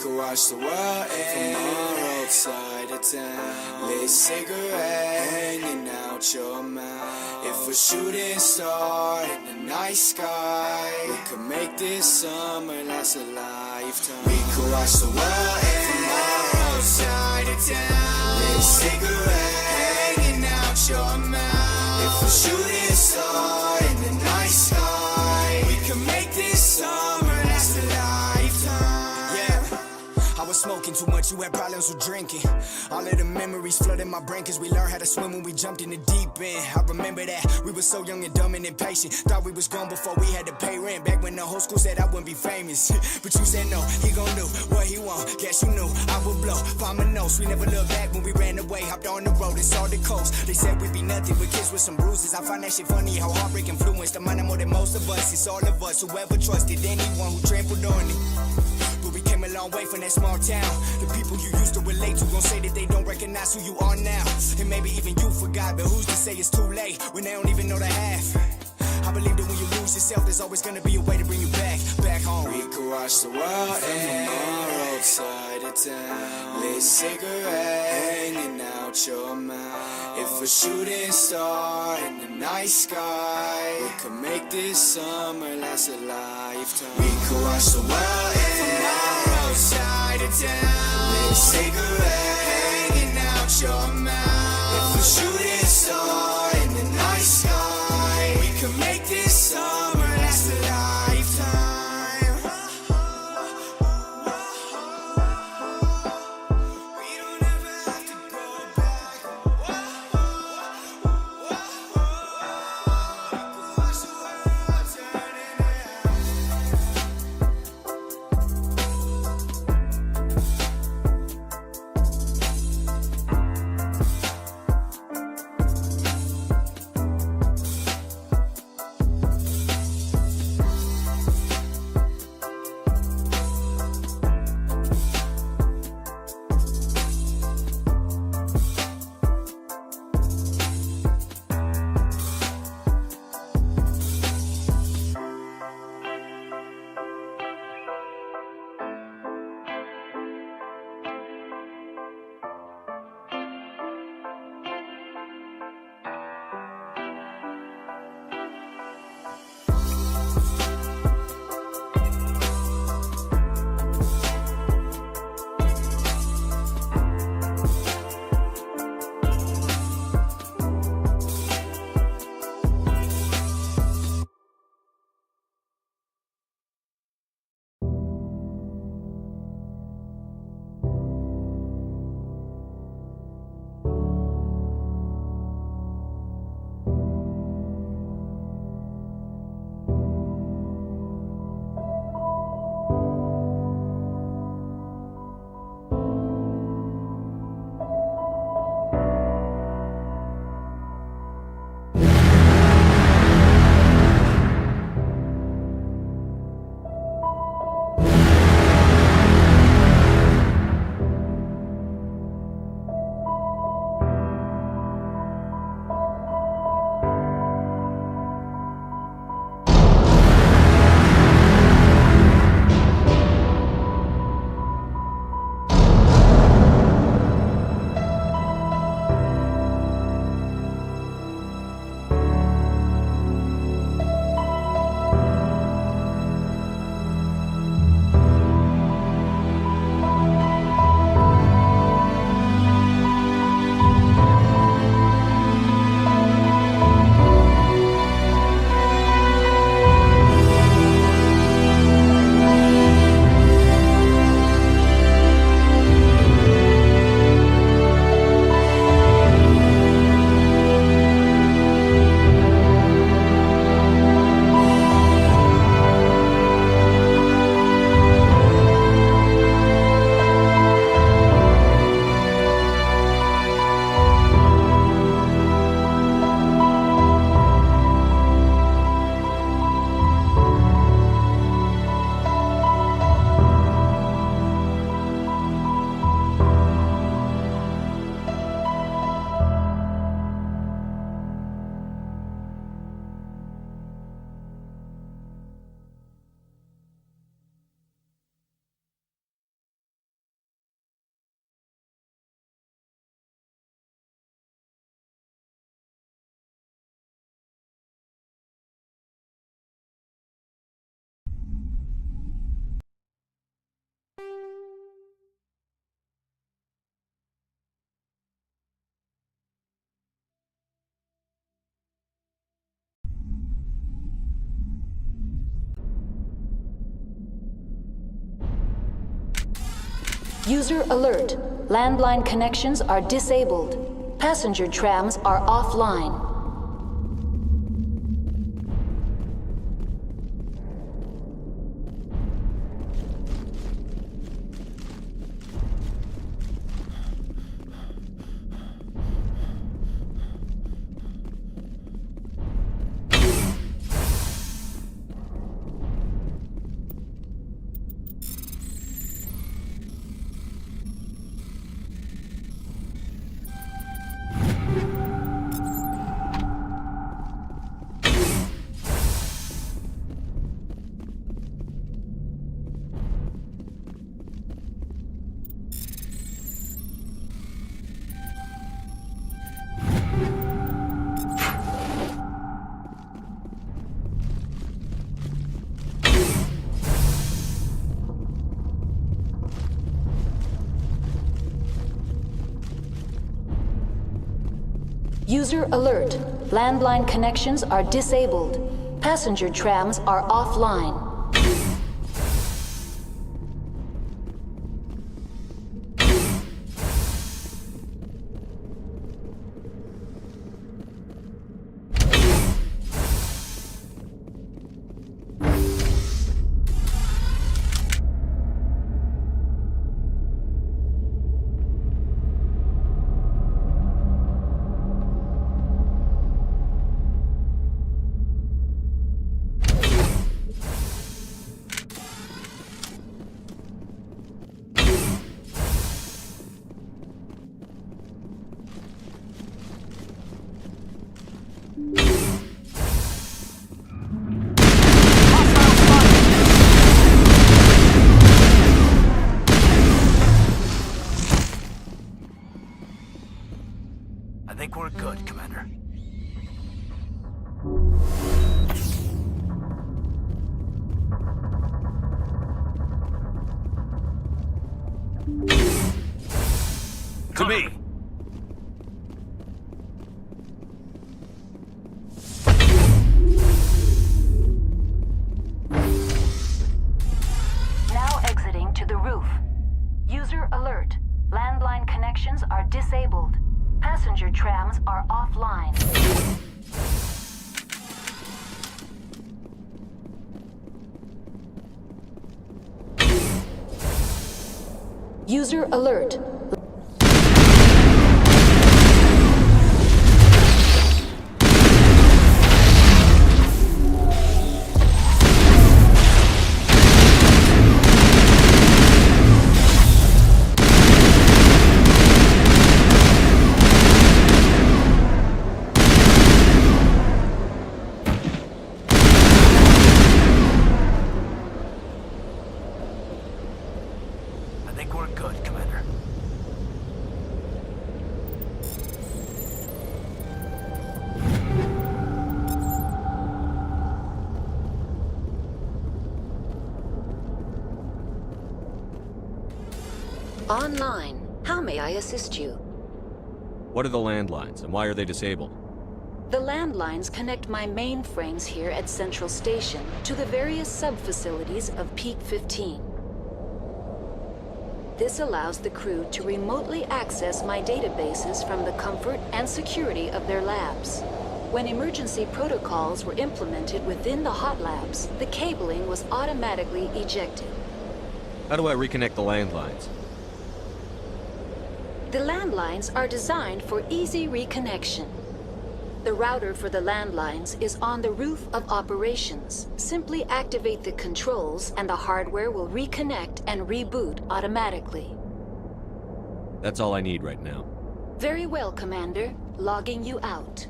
could watch the world end from our road side of town. Lit cigarette hanging out your mouth. If a shooting star in the night sky, we could make this summer last a lifetime. We could watch the world end from our road side of town. Lit cigarette hanging out your mouth. If a shooting star in the night sky, we could make this summer last a lifetime. Yeah, I was smoking too much, you had problems with drinking. All of the memories flooded my brain, cause we learned how to swim when we jumped in the deep end. I remember that, we were so young and dumb and impatient. Thought we was gone before we had to pay rent. Back when the whole school said I wouldn't be famous. But you said no, he gon' do what he want. Guess you knew I would blow, find my notes. We never looked back when we ran away. Hopped on the road and saw the coast. They said we'd be nothing but kids with some bruises. I find that shit funny, how heartbreak influenced the mind more than most of us. It's all of us, whoever trusted anyone who trampled on it. But we came a long way from that small town. The people you used to relate to gon' say that they don't recognize who you are now. And maybe even you forgot, but who's to say it's too late when they don't even know the half? I believe that when you lose yourself, there's always gonna be a way to bring you back home. We could watch the world end from our roadside of town. Lit cigarette hanging out your mouth. If a shooting star in the night sky, we could make this summer last a lifetime. We could watch the world end from our roadside of town. Lit cigarette hanging out your mouth. If a shooting star in the night sky, we could make this summer last a lifetime. We don't ever have to go back. Watch the world turning out. User alert. Landline connections are disabled. Passenger trams are offline. User alert. Landline connections are disabled. Passenger trams are offline. I think we're good, Commander. To me! Now exiting to the roof. User alert. Landline connections are disabled. Passenger trams are offline. User alert. I think we're good, Commander. Online. How may I assist you? What are the landlines, and why are they disabled? The landlines connect my mainframes here at Central Station to the various sub-facilities of Peak 15. This allows the crew to remotely access my databases from the comfort and security of their labs. When emergency protocols were implemented within the hot labs, the cabling was automatically ejected. How do I reconnect the landlines? The landlines are designed for easy reconnection. The router for the landlines is on the roof of operations. Simply activate the controls and the hardware will reconnect and reboot automatically. That's all I need right now. Very well, Commander. Logging you out.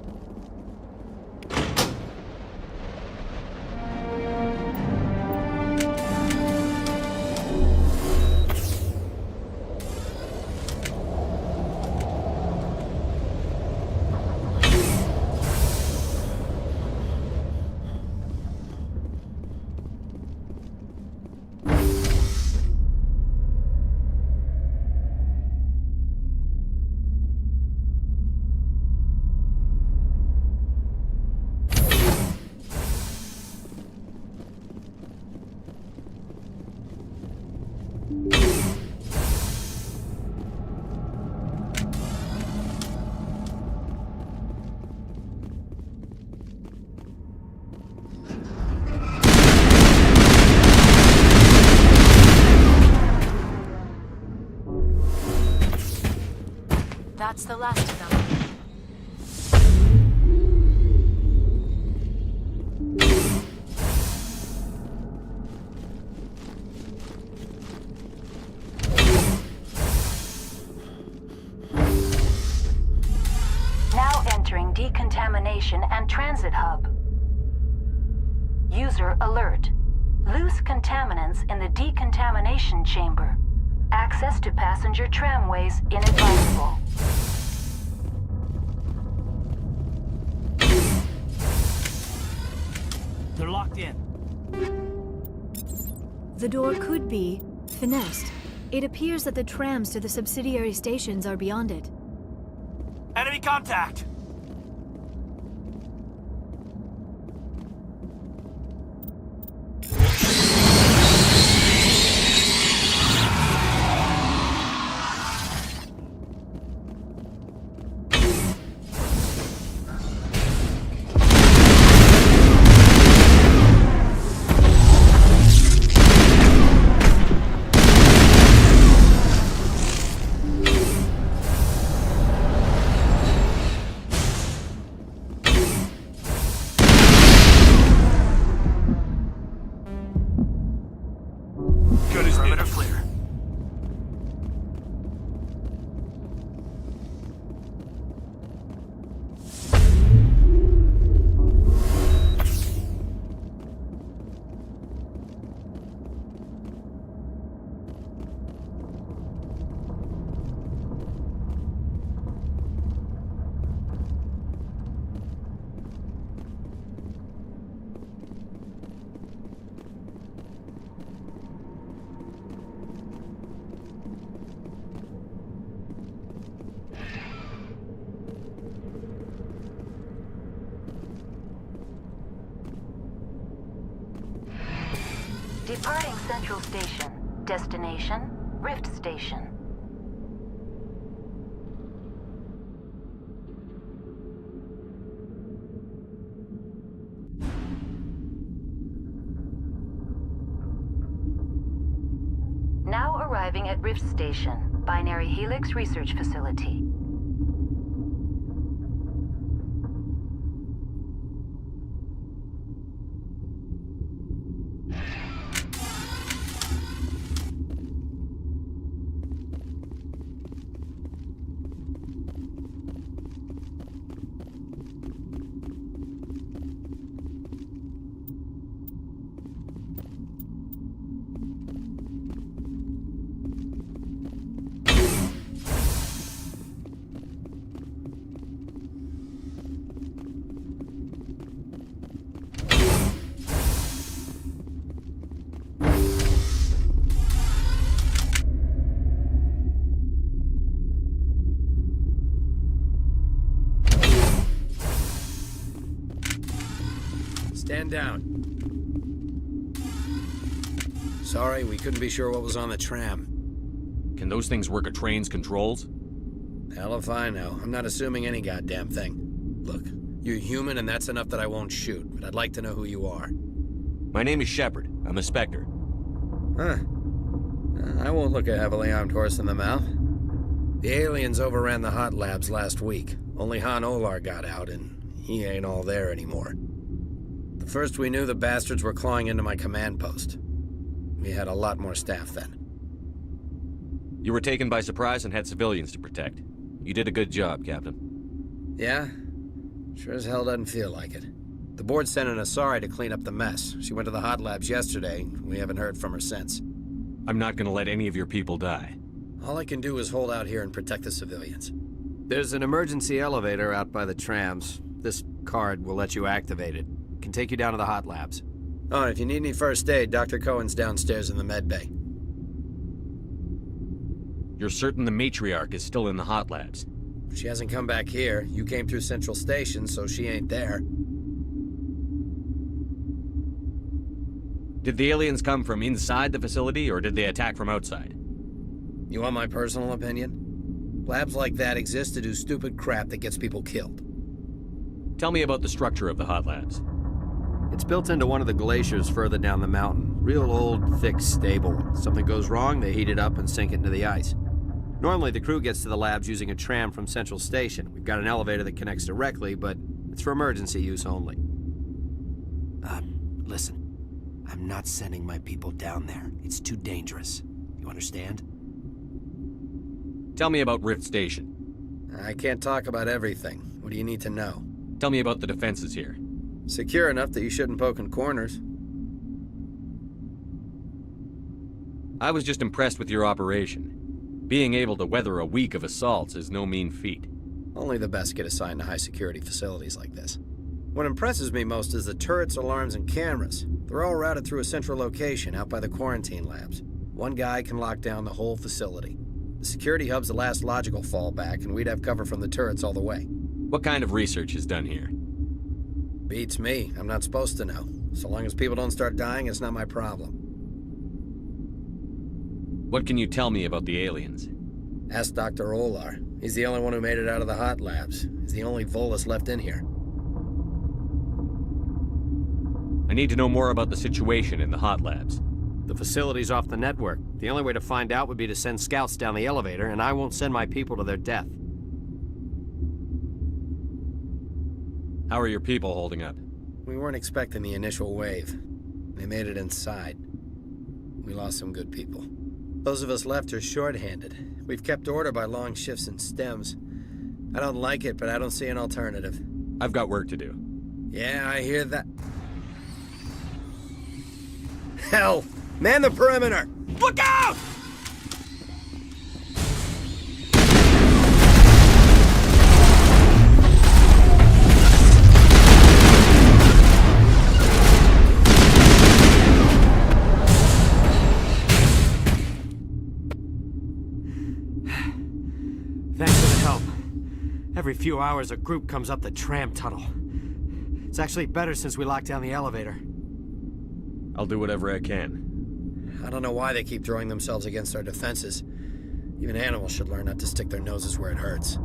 That's the last of them. Now entering decontamination and transit hub. User alert. Loose contaminants in the decontamination chamber. Access to passenger tramways inadvisable. They're locked in. The door could be finessed. It appears that the trams to the subsidiary stations are beyond it. Enemy contact! Good as perimeter clear. Departing Central Station. Destination, Rift Station. Now arriving at Rift Station, Binary Helix Research Facility. Stand down. Sorry, we couldn't be sure what was on the tram. Can those things work a train's controls? Hell if I know. I'm not assuming any goddamn thing. Look, you're human and that's enough that I won't shoot, but I'd like to know who you are. My name is Shepard. I'm a Spectre. Huh. I won't look a heavily armed horse in the mouth. The aliens overran the hot labs last week. Only Han Olar got out, and he ain't all there anymore. The first we knew, the bastards were clawing into my command post. We had a lot more staff then. You were taken by surprise and had civilians to protect. You did a good job, Captain. Yeah? Sure as hell doesn't feel like it. The board sent an Asari to clean up the mess. She went to the hot labs yesterday. We haven't heard from her since. I'm not gonna let any of your people die. All I can do is hold out here and protect the civilians. There's an emergency elevator out by the trams. This card will let you activate it. Can take you down to the hot labs. Oh, and if you need any first aid, Dr. Cohen's downstairs in the med bay. You're certain the matriarch is still in the hot labs? She hasn't come back here. You came through Central Station, so she ain't there. Did the aliens come from inside the facility, or did they attack from outside? You want my personal opinion? Labs like that exist to do stupid crap that gets people killed. Tell me about the structure of the hot labs. It's built into one of the glaciers further down the mountain. Real old, thick stable. Something goes wrong, they heat it up and sink it into the ice. Normally, the crew gets to the labs using a tram from Central Station. We've got an elevator that connects directly, but it's for emergency use only. Listen. I'm not sending my people down there. It's too dangerous. You understand? Tell me about Rift Station. I can't talk about everything. What do you need to know? Tell me about the defenses here. Secure enough that you shouldn't poke in corners. I was just impressed with your operation. Being able to weather a week of assaults is no mean feat. Only the best get assigned to high-security facilities like this. What impresses me most is the turrets, alarms, and cameras. They're all routed through a central location out by the quarantine labs. One guy can lock down the whole facility. The security hub's the last logical fallback, and we'd have cover from the turrets all the way. What kind of research is done here? Beats me. I'm not supposed to know. So long as people don't start dying, it's not my problem. What can you tell me about the aliens? Ask Dr. Olar. He's the only one who made it out of the hot labs. He's the only Volus left in here. I need to know more about the situation in the hot labs. The facility's off the network. The only way to find out would be to send scouts down the elevator, and I won't send my people to their death. How are your people holding up? We weren't expecting the initial wave. They made it inside. We lost some good people. Those of us left are short-handed. We've kept order by long shifts and stems. I don't like it, but I don't see an alternative. I've got work to do. Yeah, I hear that. Hell! Man the perimeter! Look out! Thanks for the help. Every few hours, a group comes up the tram tunnel. It's actually better since we locked down the elevator. I'll do whatever I can. I don't know why they keep throwing themselves against our defenses. Even animals should learn not to stick their noses where it hurts.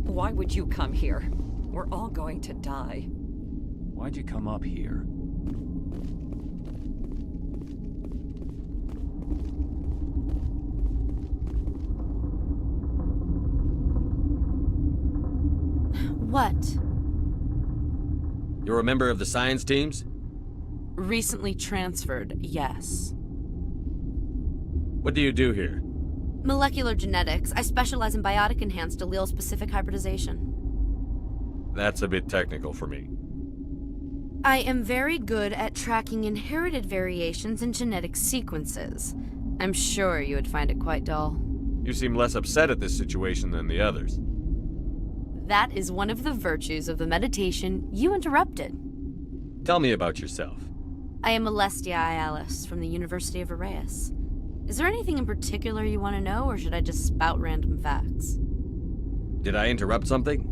Why would you come here? We're all going to die. Why'd you come up here? What? You're a member of the science teams? Recently transferred, yes. What do you do here? Molecular genetics. I specialize in biotic-enhanced allele-specific hybridization. That's a bit technical for me. I am very good at tracking inherited variations in genetic sequences. I'm sure you would find it quite dull. You seem less upset at this situation than the others. That is one of the virtues of the meditation you interrupted. Tell me about yourself. I am Alestia Ialis from the University of Arraeus. Is there anything in particular you want to know, or should I just spout random facts? Did I interrupt something?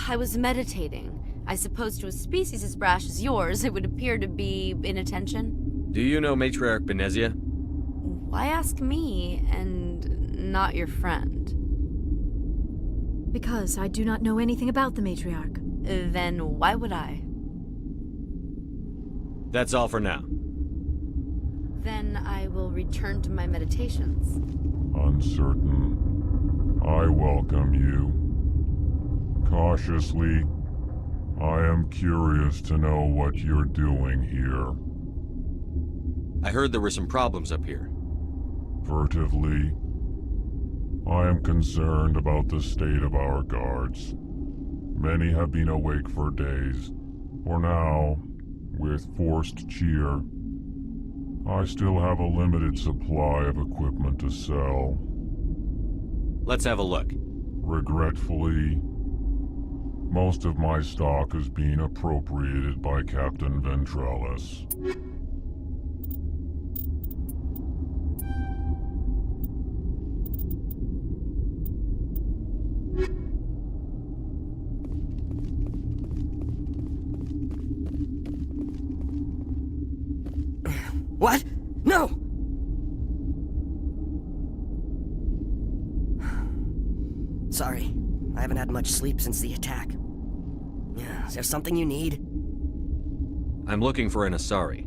I was meditating. I suppose to a species as brash as yours, it would appear to be inattention. Do you know Matriarch Benezia? Why ask me, and not your friend? Because I do not know anything about the Matriarch. Then why would I? That's all for now. Then I will return to my meditations. Uncertain. I welcome you. Cautiously, I am curious to know what you're doing here. I heard there were some problems up here. Furtively, I am concerned about the state of our guards. Many have been awake for days. For now, with forced cheer, I still have a limited supply of equipment to sell. Let's have a look. Regretfully, most of my stock is being appropriated by Captain Ventralis. What? No! Sorry, I haven't had much sleep since the attack. Is there something you need? I'm looking for an Asari.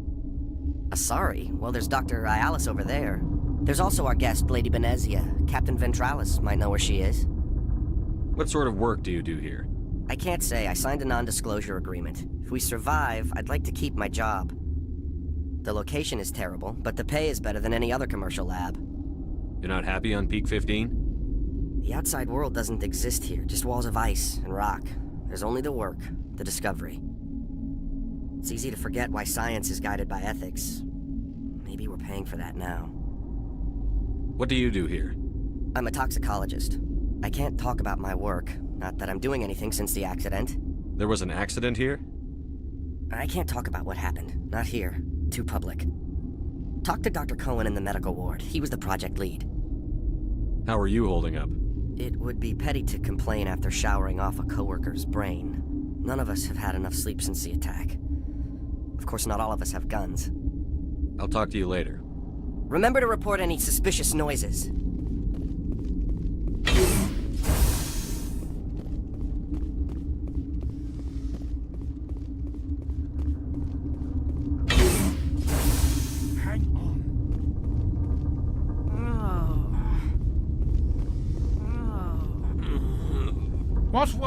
Asari? Well, there's Dr. Ialis over there. There's also our guest, Lady Benezia. Captain Ventralis might know where she is. What sort of work do you do here? I can't say. I signed a non-disclosure agreement. If we survive, I'd like to keep my job. The location is terrible, but the pay is better than any other commercial lab. You're not happy on Peak 15? The outside world doesn't exist here, just walls of ice and rock. There's only the work, the discovery. It's easy to forget why science is guided by ethics. Maybe we're paying for that now. What do you do here? I'm a toxicologist. I can't talk about my work, not that I'm doing anything since the accident. There was an accident here? I can't talk about what happened, not here. Too public. Talk to Dr. Cohen in the medical ward. He was the project lead. How are you holding up? It would be petty to complain after showering off a coworker's brain. None of us have had enough sleep since the attack. Of course, not all of us have guns. I'll talk to you later. Remember to report any suspicious noises.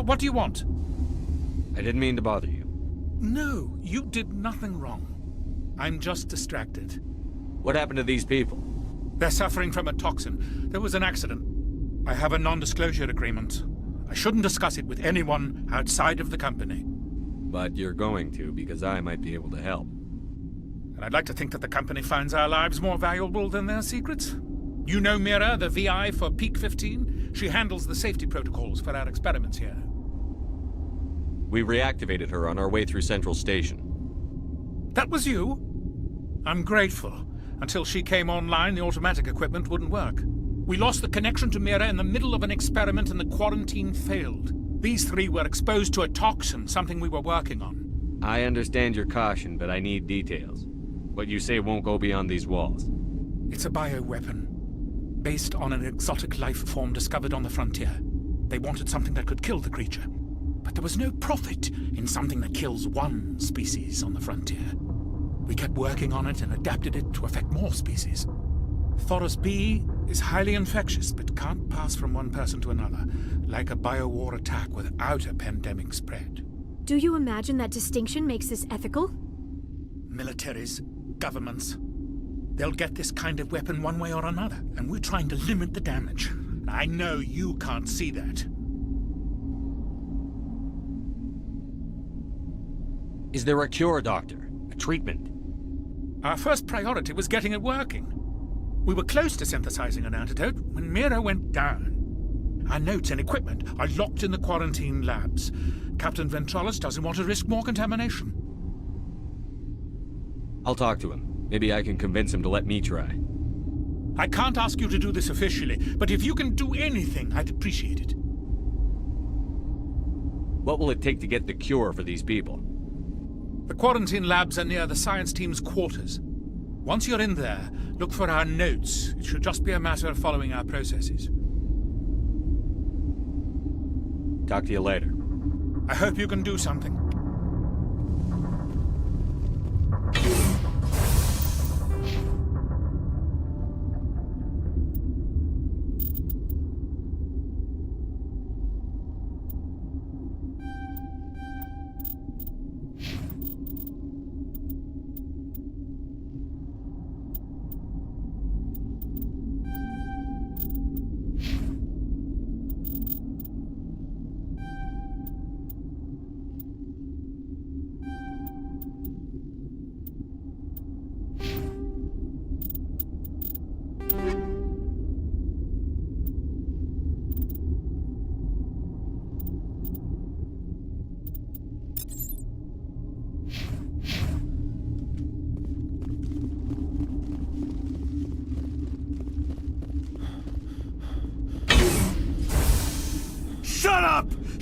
What do you want? I didn't mean to bother you. No, you did nothing wrong. I'm just distracted. What happened to these people? They're suffering from a toxin. There was an accident. I have a non-disclosure agreement. I shouldn't discuss it with anyone outside of the company. But you're going to, because I might be able to help. And I'd like to think that the company finds our lives more valuable than their secrets. You know Mira, the VI for Peak 15? She handles the safety protocols for our experiments here. We reactivated her on our way through Central Station. That was you? I'm grateful. Until she came online, the automatic equipment wouldn't work. We lost the connection to Mira in the middle of an experiment and the quarantine failed. These three were exposed to a toxin, something we were working on. I understand your caution, but I need details. What you say won't go beyond these walls. It's a bioweapon, based on an exotic life form discovered on the frontier. They wanted something that could kill the creature. But there was no profit in something that kills one species on the frontier. We kept working on it and adapted it to affect more species. Thoros B is highly infectious, but can't pass from one person to another, like a biowar attack without a pandemic spread. Do you imagine that distinction makes this ethical? Militaries, governments, they'll get this kind of weapon one way or another, and we're trying to limit the damage. I know you can't see that. Is there a cure, Doctor? A treatment? Our first priority was getting it working. We were close to synthesizing an antidote when Mira went down. Our notes and equipment are locked in the quarantine labs. Captain Ventralis doesn't want to risk more contamination. I'll talk to him. Maybe I can convince him to let me try. I can't ask you to do this officially, but if you can do anything, I'd appreciate it. What will it take to get the cure for these people? The quarantine labs are near the science team's quarters. Once you're in there, look for our notes. It should just be a matter of following our processes. Talk to you later. I hope you can do something.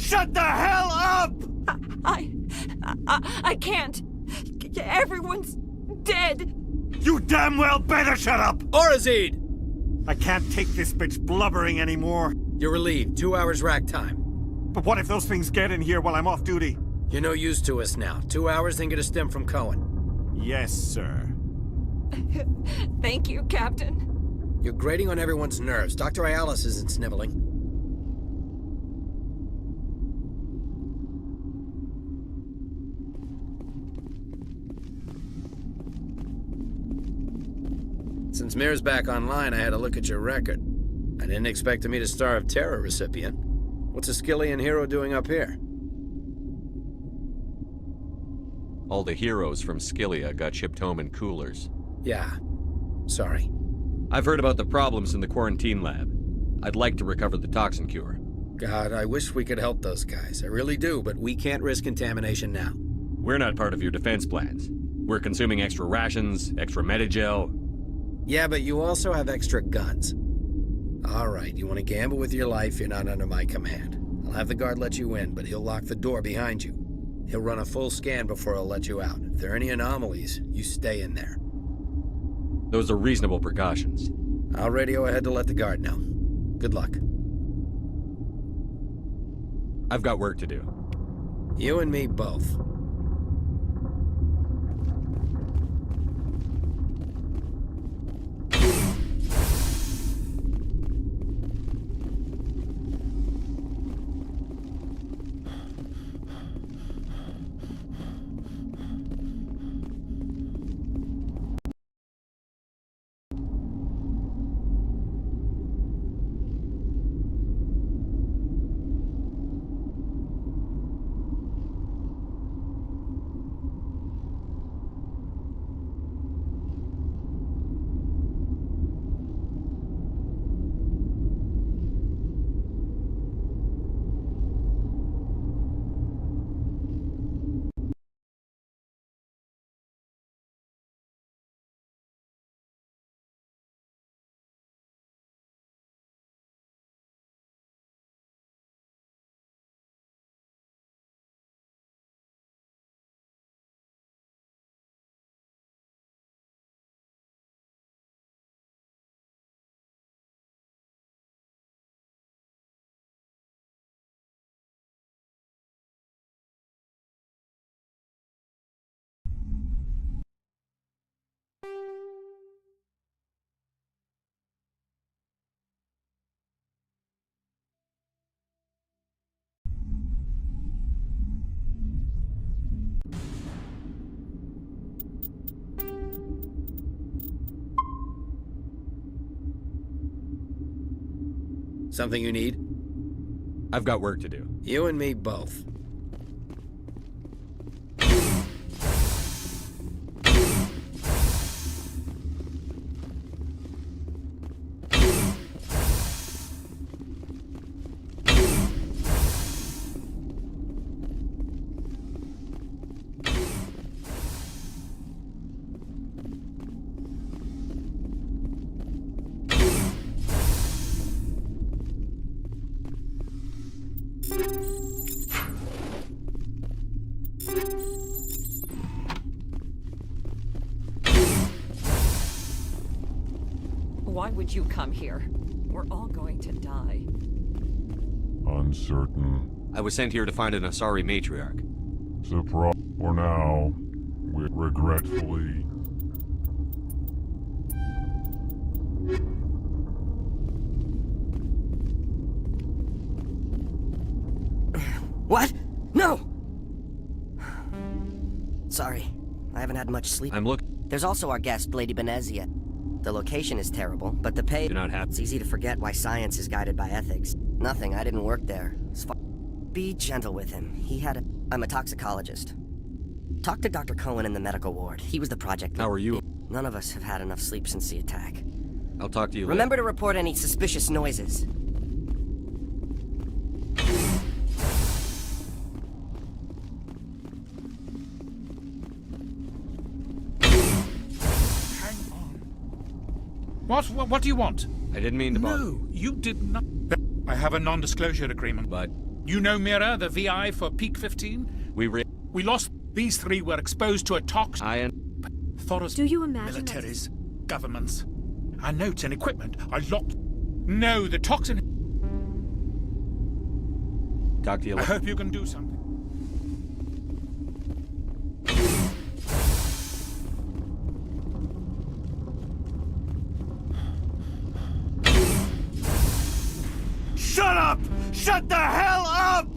shut the hell up! I can't. Everyone's dead. You damn well better shut up! Orazid! I can't take this bitch blubbering anymore. You're relieved. 2 hours rack time. But what if those things get in here while I'm off duty? You're no use to us now. 2 hours, then get a stim from Cohen. Yes, sir. Thank you, Captain. You're grating on everyone's nerves. Dr. Ayalis isn't sniveling. Since Mir's back online, I had a look at your record. I didn't expect to meet a Star of Terror recipient. What's a Skillian hero doing up here? All the heroes from Skillia got shipped home in coolers. Yeah. Sorry. I've heard about the problems in the quarantine lab. I'd like to recover the toxin cure. God, I wish we could help those guys. I really do, but we can't risk contamination now. We're not part of your defense plans. We're consuming extra rations, extra Medigel. Yeah, but you also have extra guns. All right, you want to gamble with your life, you're not under my command. I'll have the guard let you in, but he'll lock the door behind you. He'll run a full scan before he'll let you out. If there are any anomalies, you stay in there. Those are reasonable precautions. I'll radio ahead to let the guard know. Good luck. I've got work to do. You and me both. Something you need? I've got work to do. You and me both. Why would you come here? We're all going to die. Uncertain. I was sent here to find an Asari matriarch. Surprise. For now, regretfully. What? No! Sorry. I haven't had much sleep. I'm looking. There's also our guest, Lady Benezia. The location is terrible, but the pay... Do not have... It's easy to forget why science is guided by ethics. Nothing, I didn't work there. Be gentle with him. He had a... I'm a toxicologist. Talk to Dr. Cohen in the medical ward. He was the project... How are you? None of us have had enough sleep since the attack. I'll talk to you Remember later. to report any suspicious noises. What do you want? I didn't mean to bother. No, you did not. I have a non-disclosure agreement. But You know Mira, the VI for Peak 15? We lost. These three were exposed to a toxin. Thoros, Do you imagine militaries, governments. Our notes and equipment are locked. No, the toxin. Talk to you I later. hope you can do something. Shut up! Shut the hell up!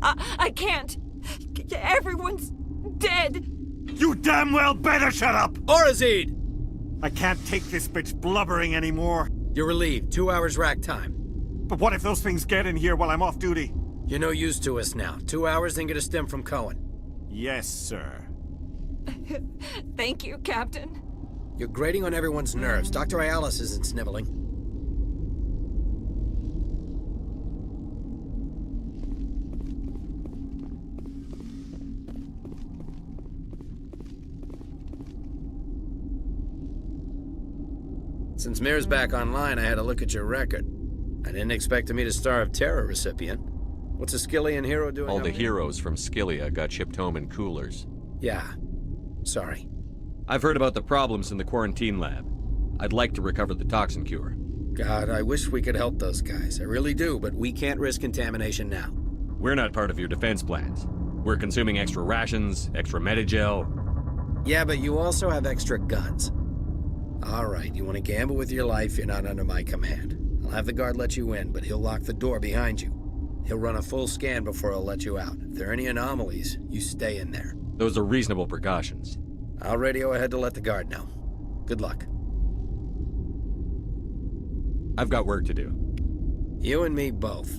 I can't. Everyone's dead. You damn well better shut up! Orazid! I can't take this bitch blubbering anymore. You're relieved. 2 hours rack time. But what if those things get in here while I'm off duty? You're no use to us now. 2 hours, then get a stim from Cohen. Yes, sir. Thank you, Captain. You're grating on everyone's nerves. Dr. Ayalis isn't sniveling. Since Mir's back online, I had a look at your record. I didn't expect to meet a Star of Terror recipient. What's a Skillian hero doing All out the here? heroes from Skillia got shipped home in coolers. Yeah. Sorry. I've heard about the problems in the quarantine lab. I'd like to recover the toxin cure. God, I wish we could help those guys. I really do, but we can't risk contamination now. We're not part of your defense plans. We're consuming extra rations, extra Medigel. Yeah, but you also have extra guns. All right, you want to gamble with your life, you're not under my command. I'll have the guard let you in, but he'll lock the door behind you. He'll run a full scan before he'll let you out. If there are any anomalies, you stay in there. Those are reasonable precautions. I'll radio ahead to let the guard know. Good luck. I've got work to do. You and me both.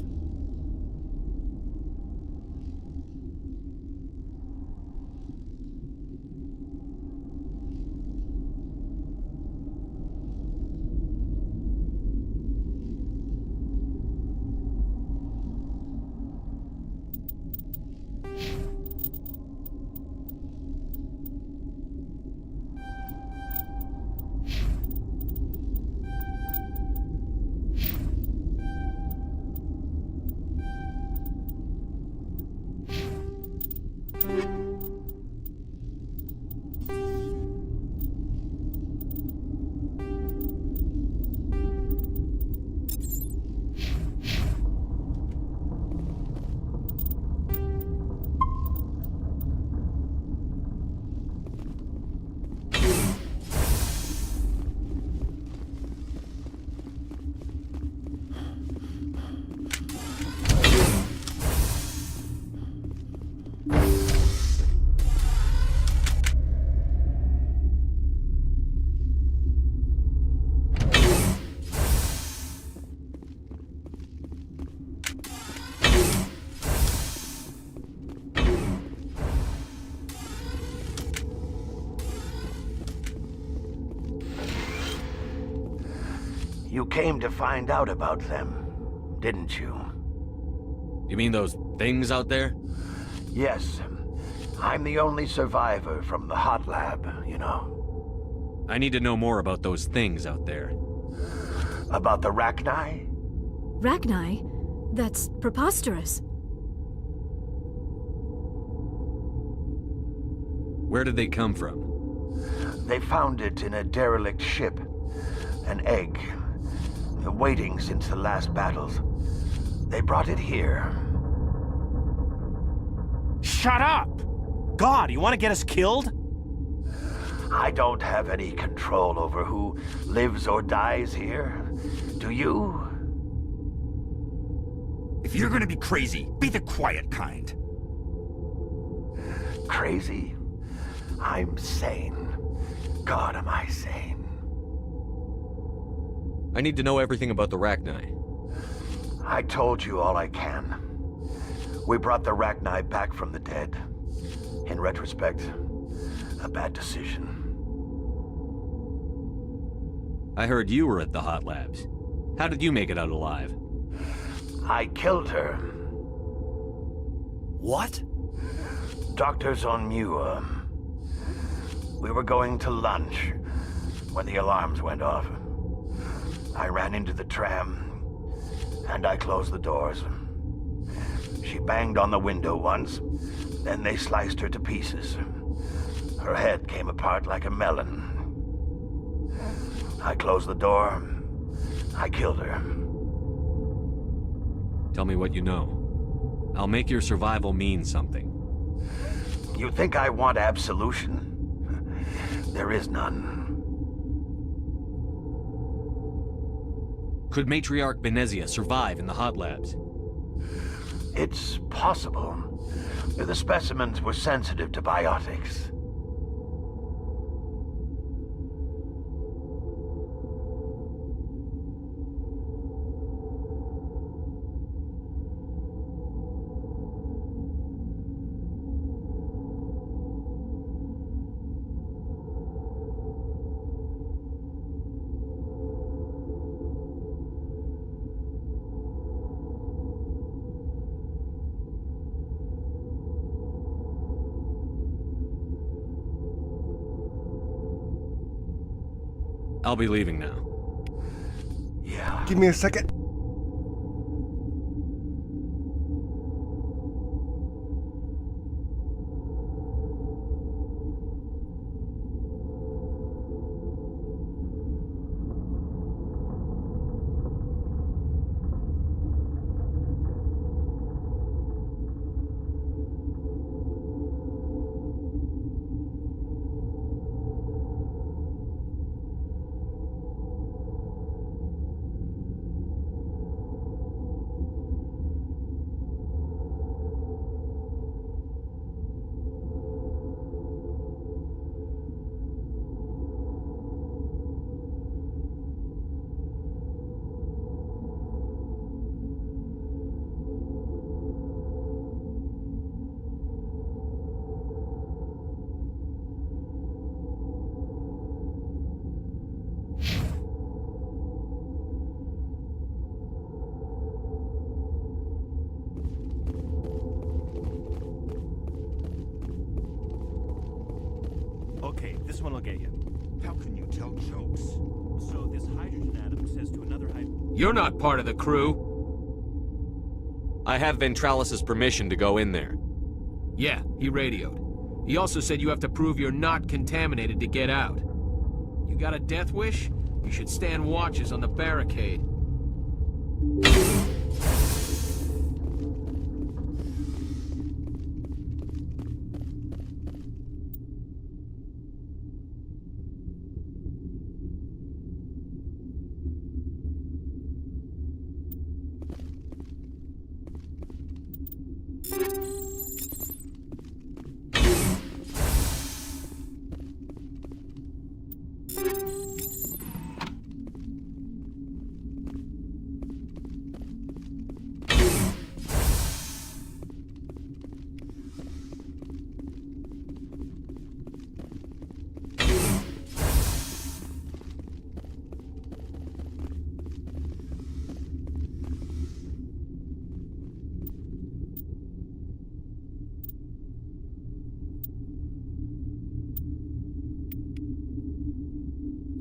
You came to find out about them, didn't you? You mean those things out there? Yes. I'm the only survivor from the hot lab, you know. I need to know more about those things out there. About the Rachni? Rachni? That's preposterous. Where did they come from? They found it in a derelict ship. An egg. Waiting since the last battles. They brought it here. Shut up! God, you want to get us killed? I don't have any control over who lives or dies here. Do you? If you're gonna be crazy, be the quiet kind. Crazy? I'm sane. God, am I sane. I need to know everything about the Rachni. I told you all I can. We brought the Rachni back from the dead. In retrospect, a bad decision. I heard you were at the hot labs. How did you make it out alive? I killed her. What? Doctors on Muir. We were going to lunch when the alarms went off. I ran into the tram, and I closed the doors. She banged on the window once, then they sliced her to pieces. Her head came apart like a melon. I closed the door. I killed her. Tell me what you know. I'll make your survival mean something. You think I want absolution? There is none. Could Matriarch Benezia survive in the hot labs? It's possible. The specimens were sensitive to biotics. I'll be leaving now. Yeah. Give me a second. Okay, this one will get you. How can you tell jokes? So this hydrogen atom says to another hydrogen... You're not part of the crew. I have Ventralis's permission to go in there. Yeah, he radioed. He also said you have to prove you're not contaminated to get out. You got a death wish? You should stand watches on the barricade.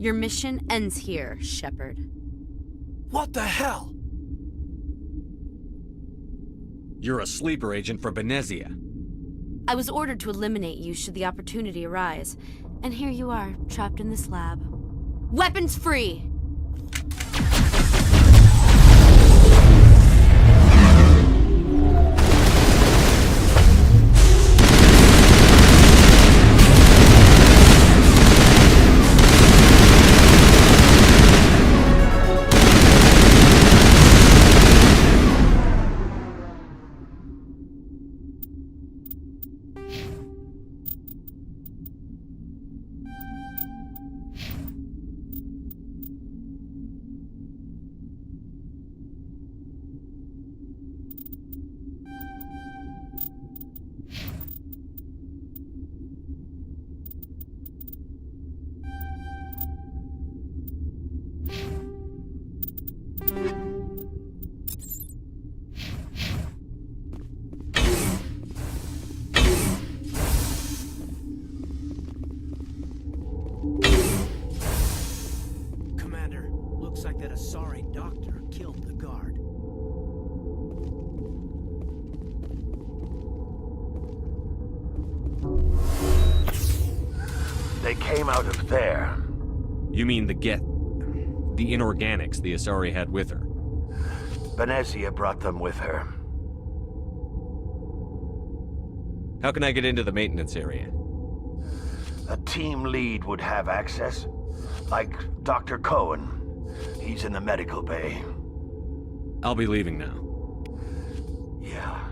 Your mission ends here, Shepard. What the hell? You're a sleeper agent for Benezia. I was ordered to eliminate you should the opportunity arise, and here you are, trapped in this lab. Weapons free! Looks like that Asari doctor killed the guard. They came out of there. You mean the inorganics the Asari had with her? Venezia brought them with her. How can I get into the maintenance area? A team lead would have access. Like Dr. Cohen. He's in the medical bay. I'll be leaving now. Yeah.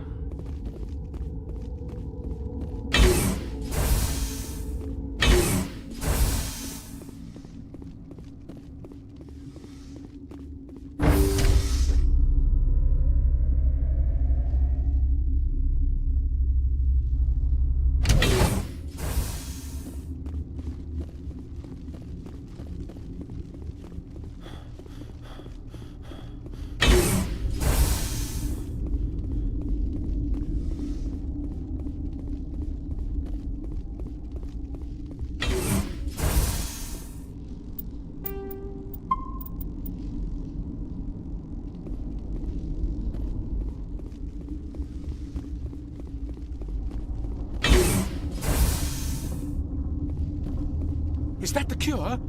Is that the cure?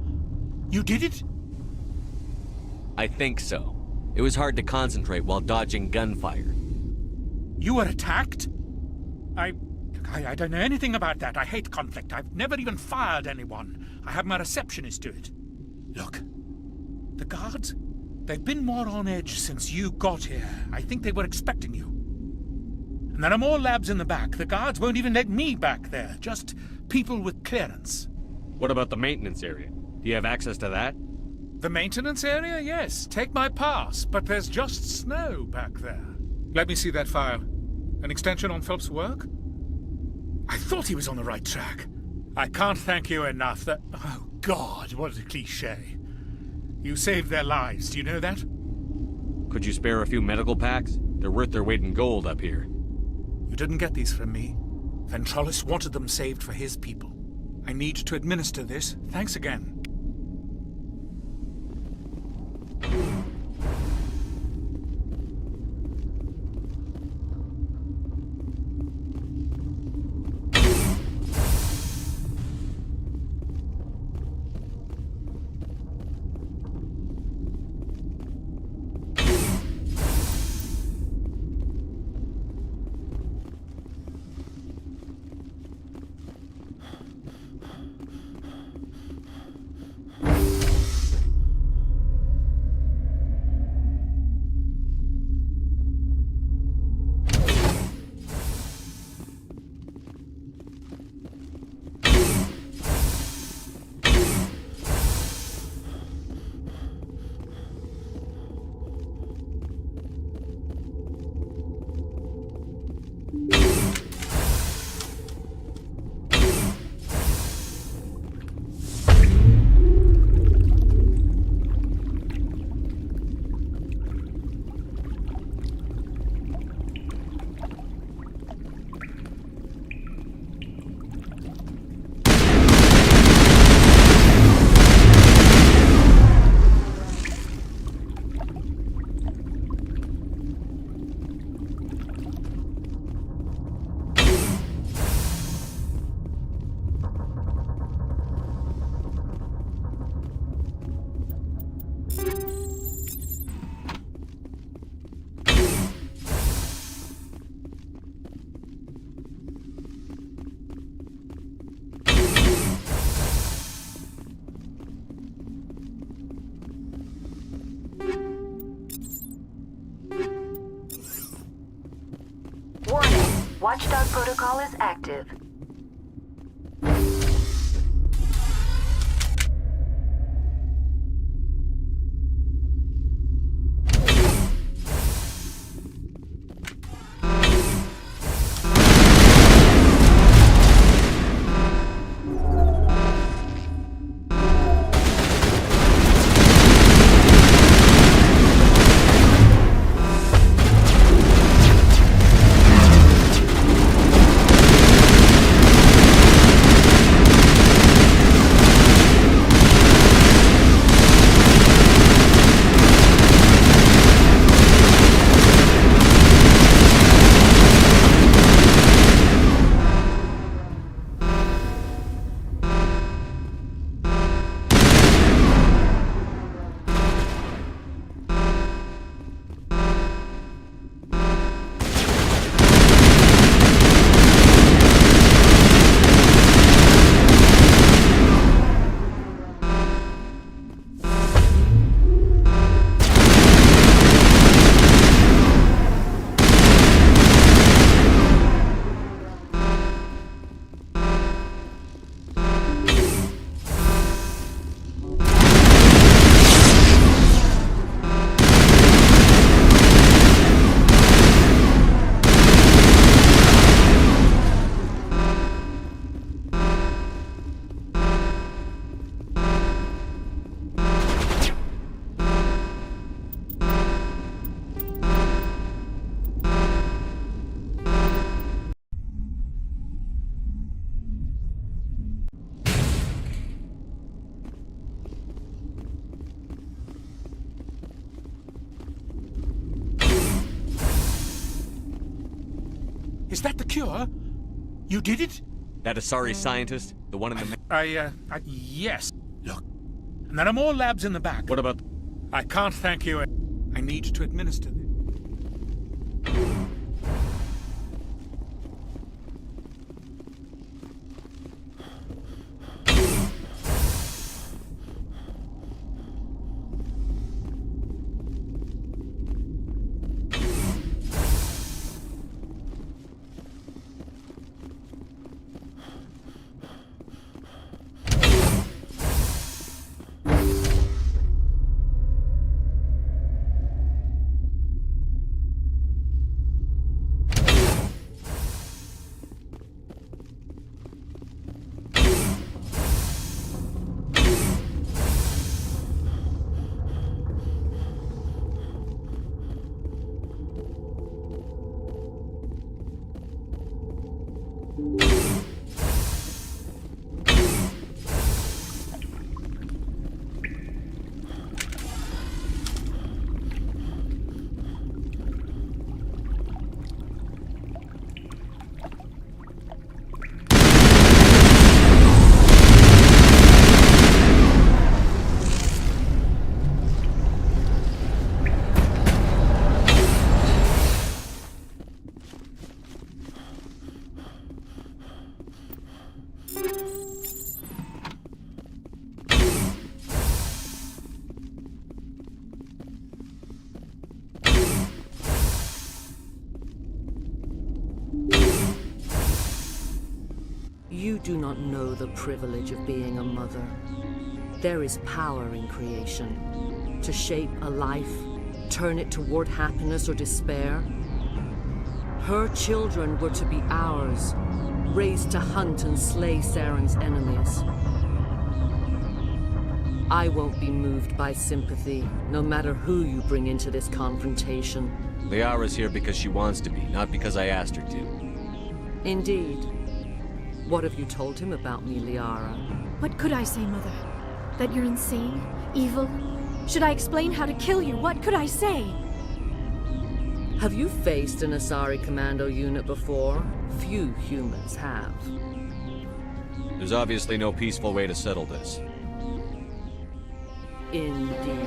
You did it? I think so. It was hard to concentrate while dodging gunfire. You were attacked? I don't know anything about that. I hate conflict. I've never even fired anyone. I have my receptionist do it. Look, the guards, they've been more on edge since you got here. I think they were expecting you. And there are more labs in the back. The guards won't even let me back there. Just people with clearance. What about the maintenance area? Do you have access to that? The maintenance area? Yes. Take my pass. But there's just snow back there. Let me see that file. An extension on Phelps' work? I thought he was on the right track. I can't thank you enough that... Oh, God, what a cliché. You saved their lives. Do you know that? Could you spare a few medical packs? They're worth their weight in gold up here. You didn't get these from me. Ventrollis wanted them saved for his people. I need to administer this. Thanks again. Watchdog protocol is active. Is that the cure? You did it? That Asari scientist? The one in the... Yes. Look. And there are more labs in the back. What about... I can't thank you. I need to administer them. You do not know the privilege of being a mother. There is power in creation. To shape a life, turn it toward happiness or despair. Her children were to be ours, raised to hunt and slay Saren's enemies. I won't be moved by sympathy, no matter who you bring into this confrontation. Liara's here because she wants to be, not because I asked her to. Indeed. What have you told him about me, Liara? What could I say, Mother? That you're insane? Evil? Should I explain how to kill you? What could I say? Have you faced an Asari commando unit before? Few humans have. There's obviously no peaceful way to settle this. Indeed.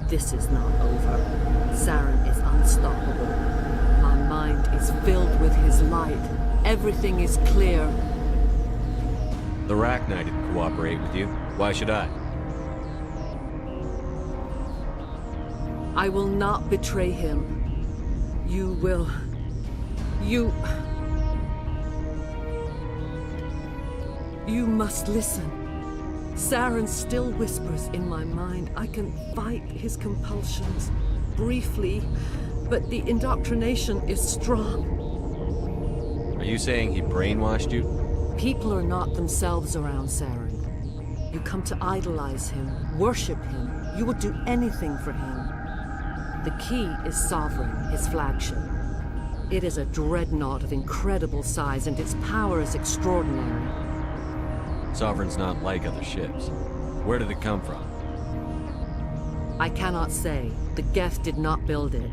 This is not over. Saren is unstoppable. My mind is filled with his light. Everything is clear. The Rachni didn't cooperate with you. Why should I? I will not betray him. You will... You must listen. Saren still whispers in my mind. I can fight his compulsions briefly, but the indoctrination is strong. Are you saying he brainwashed you? People are not themselves around Saren. You come to idolize him, worship him. You would do anything for him. The key is Sovereign, his flagship. It is a dreadnought of incredible size, and its power is extraordinary. Sovereign's not like other ships. Where did it come from? I cannot say. The Geth did not build it.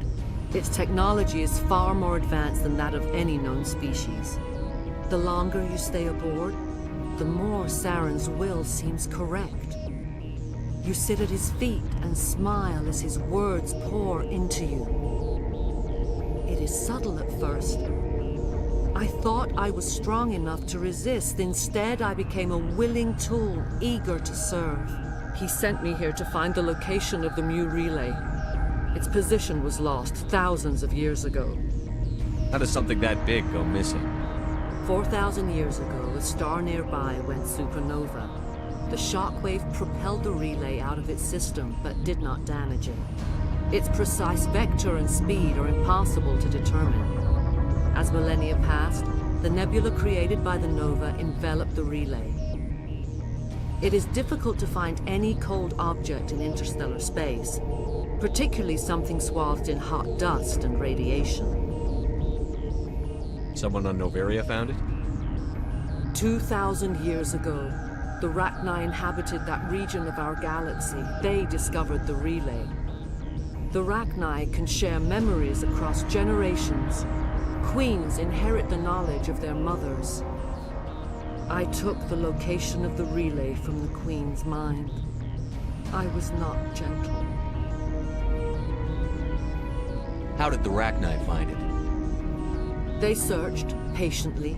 Its technology is far more advanced than that of any known species. The longer you stay aboard, the more Saren's will seems correct. You sit at his feet and smile as his words pour into you. It is subtle at first. I thought I was strong enough to resist. Instead, I became a willing tool, eager to serve. He sent me here to find the location of the Mu relay. Its position was lost thousands of years ago. How does something that big go missing? 4,000 years ago, a star nearby went supernova. The shockwave propelled the relay out of its system, but did not damage it. Its precise vector and speed are impossible to determine. As millennia passed, the nebula created by the nova enveloped the relay. It is difficult to find any cold object in interstellar space, particularly something swathed in hot dust and radiation. Someone on Noveria found it? 2,000 years ago, the Rachni inhabited that region of our galaxy. They discovered the relay. The Rachni can share memories across generations. Queens inherit the knowledge of their mothers. I took the location of the relay from the Queen's mind. I was not gentle. How did the Rachni find it? They searched, patiently.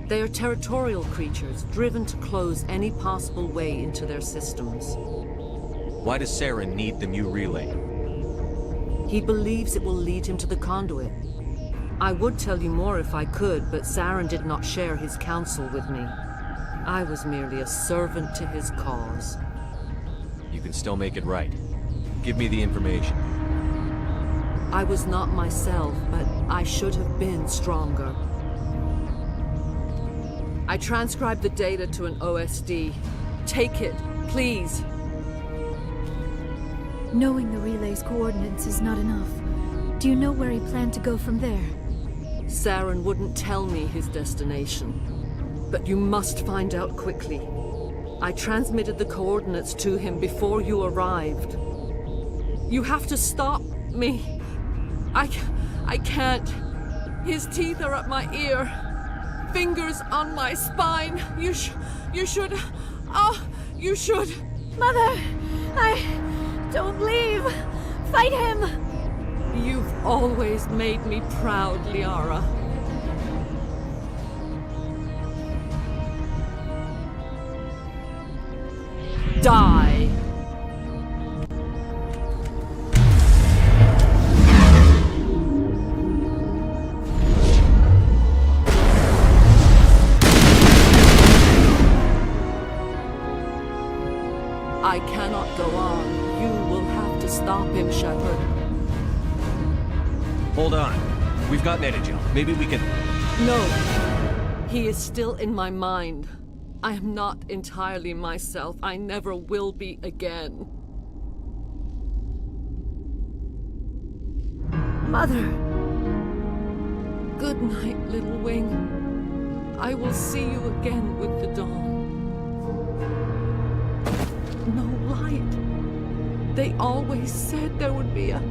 They are territorial creatures, driven to close any possible way into their systems. Why does Saren need the Mu relay? He believes it will lead him to the conduit. I would tell you more if I could, but Saren did not share his counsel with me. I was merely a servant to his cause. You can still make it right. Give me the information. I was not myself, but I should have been stronger. I transcribed the data to an OSD. Take it, please. Knowing the relay's coordinates is not enough. Do you know where he planned to go from there? Saren wouldn't tell me his destination. But you must find out quickly. I transmitted the coordinates to him before you arrived. You have to stop me. I can't. His teeth are at my ear. Fingers on my spine. You should. You should. Mother! Don't leave! Fight him! You've always made me proud, Liara. Die! I cannot go on. You will have to stop him, Shepard. Hold on. We've got Netagel. Maybe we can... No. He is still in my mind. I am not entirely myself. I never will be again. Mother! Good night, little wing. I will see you again with the dawn. No light. They always said there would be a...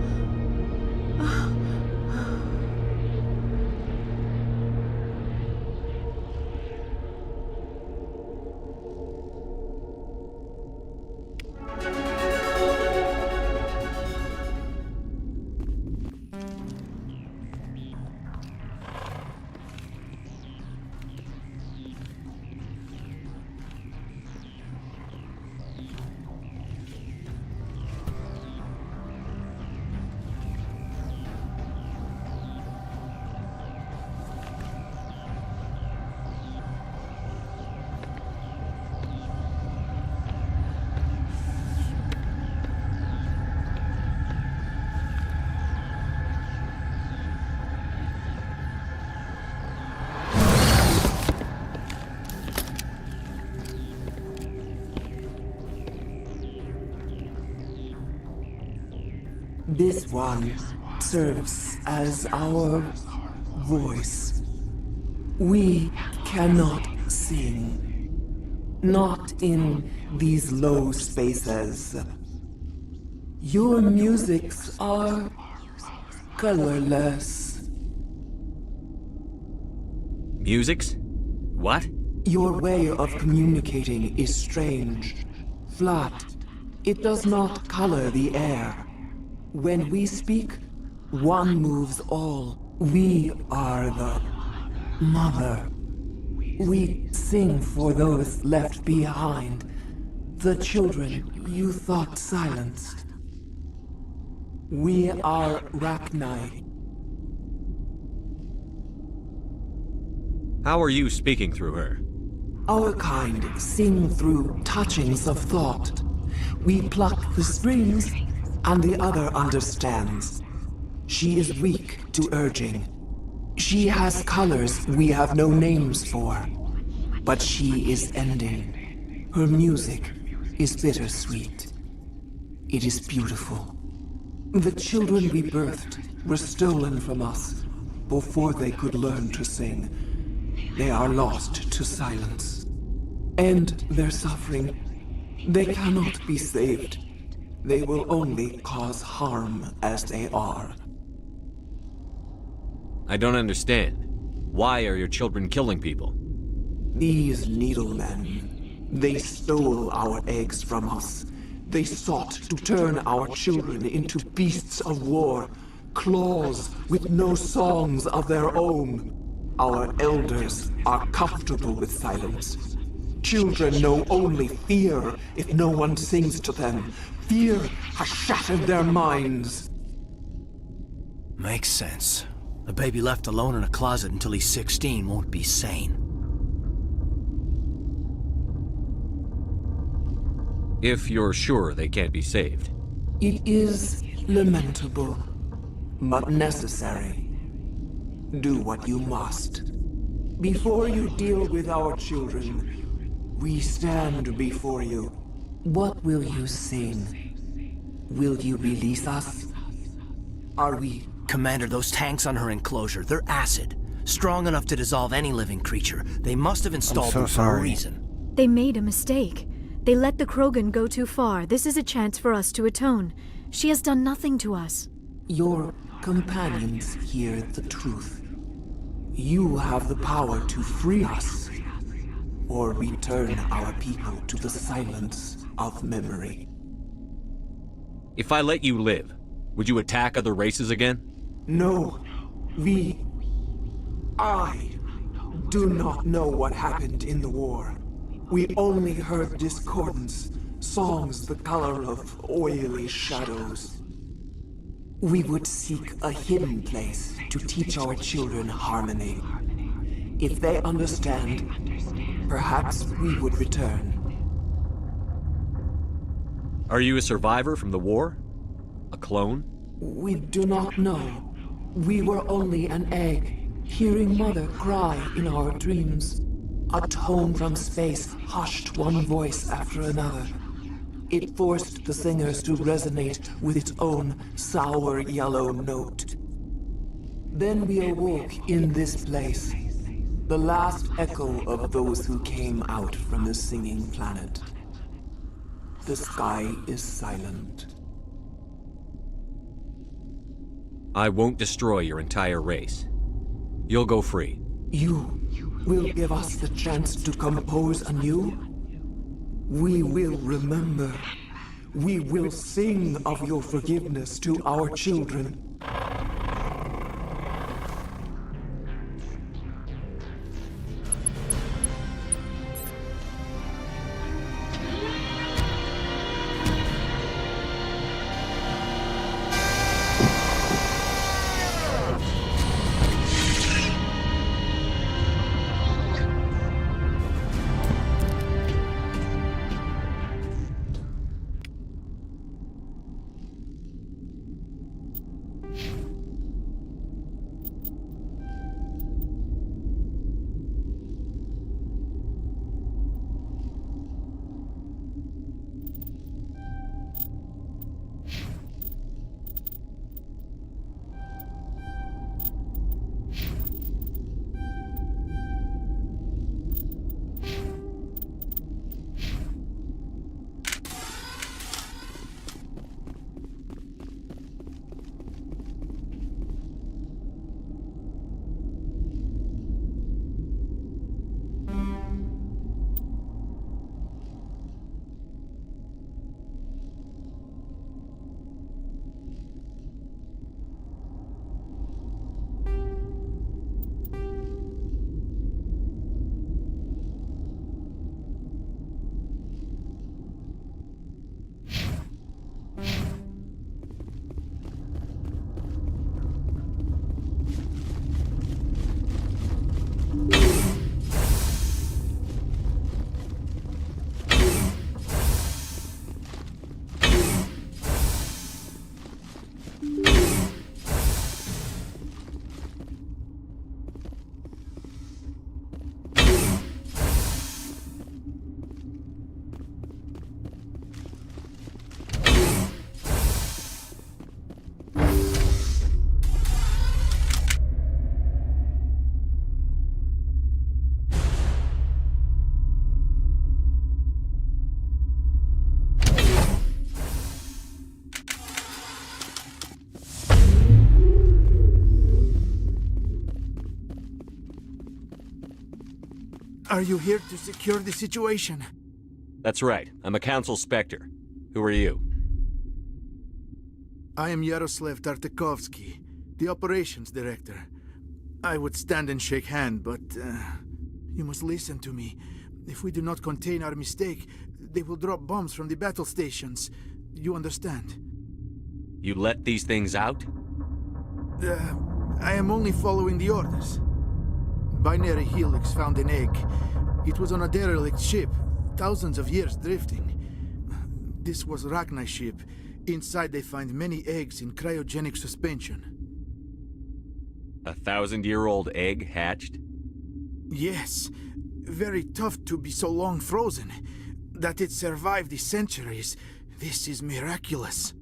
This one serves as our voice. We cannot sing. Not in these low spaces. Your musics are colorless. Musics? What? Your way of communicating is strange. Flat. It does not color the air. When we speak, one moves all. We are the mother. We sing for those left behind. The children you thought silenced. We are Rachni. How are you speaking through her? Our kind sing through touchings of thought. We pluck the strings, and the other understands. She is weak to urging. She has colors we have no names for. But she is ending. Her music is bittersweet. It is beautiful. The children we birthed were stolen from us before they could learn to sing. They are lost to silence. And their suffering, they cannot be saved. They will only cause harm as they are. I don't understand. Why are your children killing people? These needlemen, they stole our eggs from us. They sought to turn our children into beasts of war, claws with no songs of their own. Our elders are comfortable with silence. Children know only fear if no one sings to them. Fear has shattered their minds. Makes sense. A baby left alone in a closet until he's 16 won't be sane. If you're sure they can't be saved. It is lamentable, but necessary. Do what you must. Before you deal with our children, we stand before you. What will you sing? Will you release us? Are we... Commander, those tanks on her enclosure, they're acid. Strong enough to dissolve any living creature. They must have installed them for a reason. They made a mistake. They let the Krogan go too far. This is a chance for us to atone. She has done nothing to us. Your companions hear the truth. You have the power to free us, or return our people to the silence of memory. If I let you live, would you attack other races again? No. I do not know what happened in the war. We only heard discordance, songs the color of oily shadows. We would seek a hidden place to teach our children harmony. If they understand, perhaps we would return. Are you a survivor from the war? A clone? We do not know. We were only an egg, hearing Mother cry in our dreams. A tone from space hushed one voice after another. It forced the singers to resonate with its own sour yellow note. Then we awoke in this place, the last echo of those who came out from the singing planet. The sky is silent. I won't destroy your entire race. You'll go free. You will give us the chance to compose anew? We will remember. We will sing of your forgiveness to our children. Are you here to secure the situation? That's right. I'm a Council Spectre. Who are you? I am Yaroslav Tartakovsky, the operations director. I would stand and shake hand, but you must listen to me. If we do not contain our mistake, they will drop bombs from the battle stations. You understand? You let these things out? I am only following the orders. Binary Helix found an egg. It was on a derelict ship, thousands of years drifting. This was Rachni's ship. Inside they find many eggs in cryogenic suspension. A 1,000-year-old egg hatched? Yes. Very tough to be so long frozen. That it survived the centuries, this is miraculous.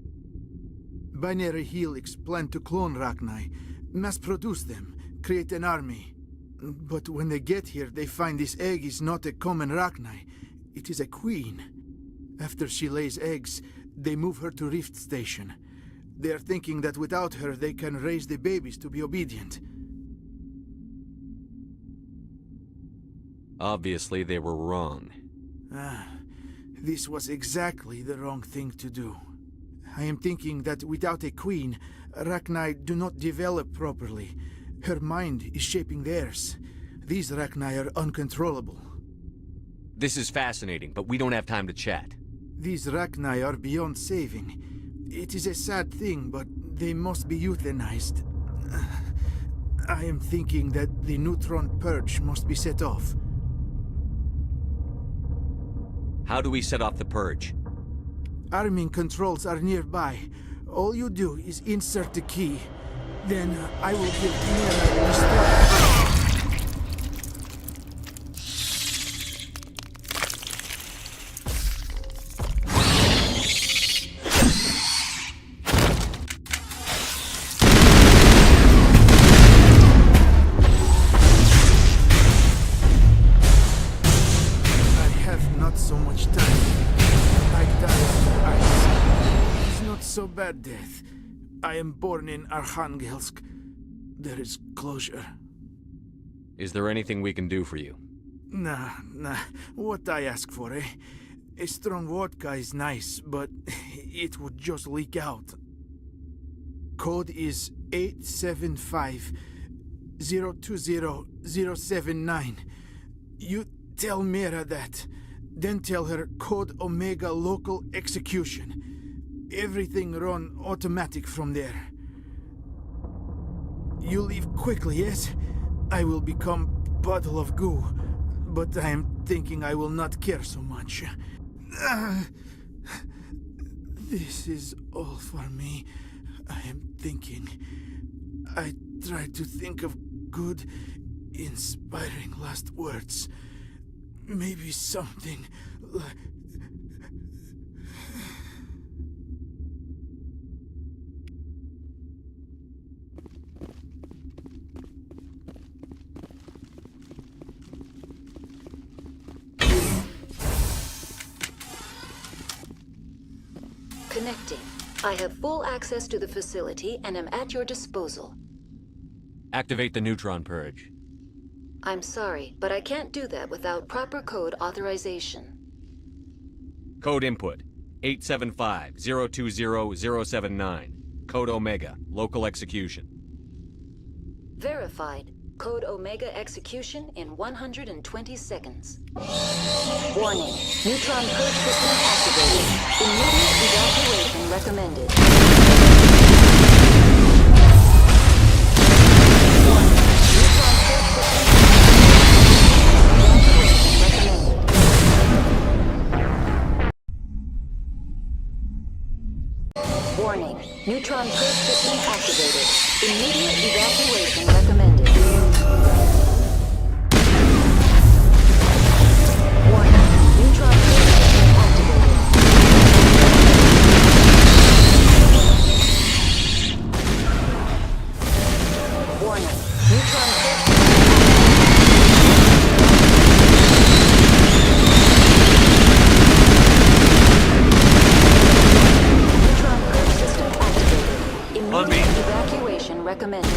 Binary Helix planned to clone Rachni, mass-produce them, create an army. But when they get here, they find this egg is not a common Rachni. It is a queen. After she lays eggs, they move her to Rift Station. They are thinking that without her, they can raise the babies to be obedient. Obviously, they were wrong. This was exactly the wrong thing to do. I am thinking that without a queen, Rachni do not develop properly. Her mind is shaping theirs. These Rachni are uncontrollable. This is fascinating, but we don't have time to chat. These Rachni are beyond saving. It is a sad thing, but they must be euthanized. I am thinking that the neutron purge must be set off. How do we set off the purge? Arming controls are nearby. All you do is insert the key. Then I will give Mira the start. Bad death. I am born in Arkhangelsk. There is closure. Is there anything we can do for you? Nah. What I ask for, eh? A strong vodka is nice, but it would just leak out. Code is 875-020-079. You tell Mira that. Then tell her Code Omega local execution. Everything run automatic from there. You leave quickly, yes? I will become puddle of goo, but I am thinking I will not care so much. This is all for me. I am thinking. I try to think of good, inspiring last words. Maybe something like... Connecting. I have full access to the facility and am at your disposal. Activate the neutron purge. I'm sorry, but I can't do that without proper code authorization. Code input 875-020-079. Code Omega, local execution. Verified. Code Omega execution in 120 seconds. Warning. Neutron purge system activated. Immediate evacuation recommended. Warning. Neutron purge system activated. Immediate evacuation recommended. Warning. Neutron purge system activated. Warning. Neutron purge system Immediate evacuation recommended.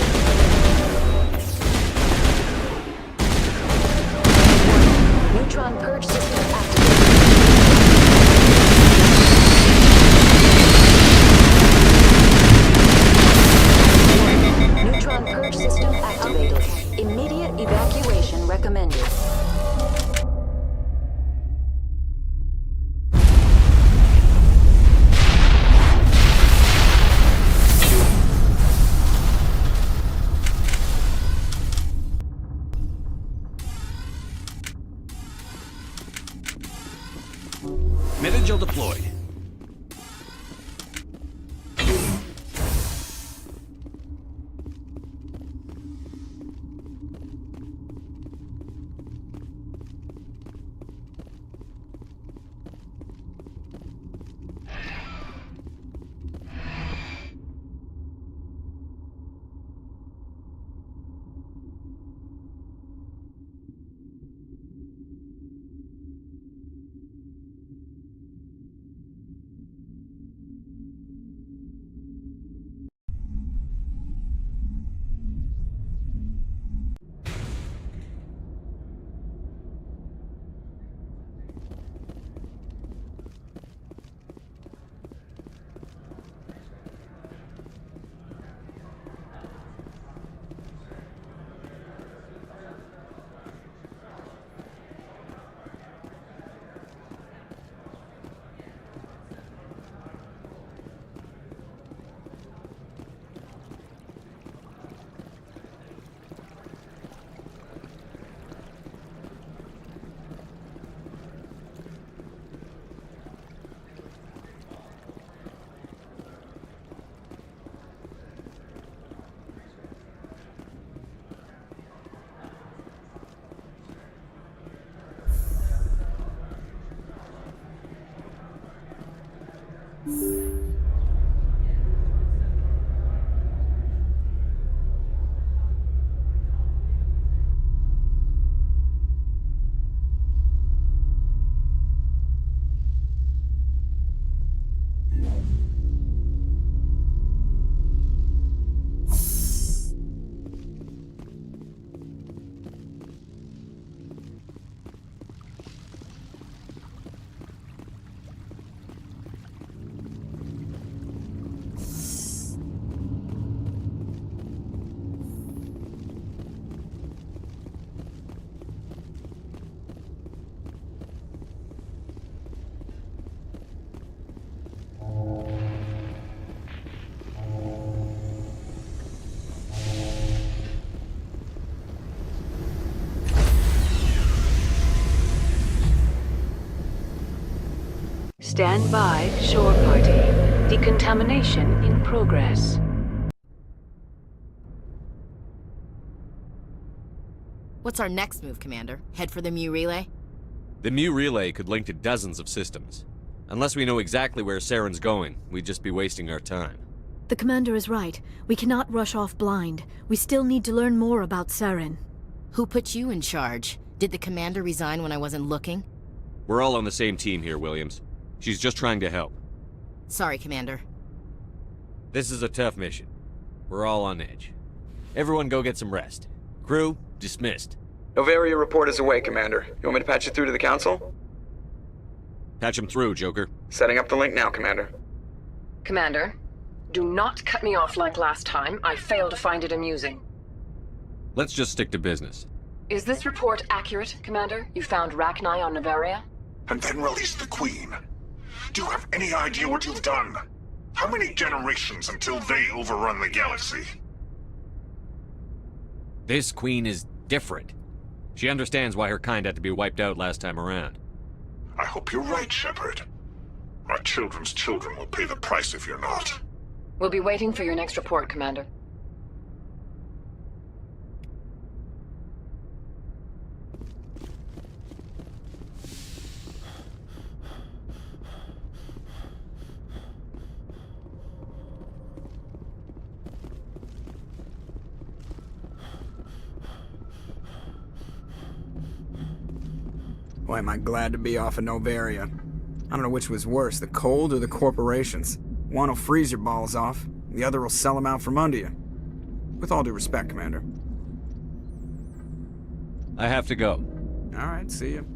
Stand by, shore party. Decontamination in progress. What's our next move, Commander? Head for the Mu relay? The Mu relay could link to dozens of systems. Unless we know exactly where Saren's going, we'd just be wasting our time. The Commander is right. We cannot rush off blind. We still need to learn more about Saren. Who put you in charge? Did the Commander resign when I wasn't looking? We're all on the same team here, Williams. She's just trying to help. Sorry, Commander. This is a tough mission. We're all on edge. Everyone go get some rest. Crew, dismissed. Novaria report is away, Commander. You want me to patch you through to the Council? Patch him through, Joker. Setting up the link now, Commander. Commander, do not cut me off like last time. I failed to find it amusing. Let's just stick to business. Is this report accurate, Commander? You found Rachni on Novaria? And then released the Queen. Do you have any idea what you've done? How many generations until they overrun the galaxy? This Queen is different. She understands why her kind had to be wiped out last time around. I hope you're right, Shepard. Our children's children will pay the price if you're not. We'll be waiting for your next report, Commander. Boy, am I glad to be off of Novaria. I don't know which was worse, the cold or the corporations. One will freeze your balls off, the other will sell them out from under you. With all due respect, Commander. I have to go. Alright, see you.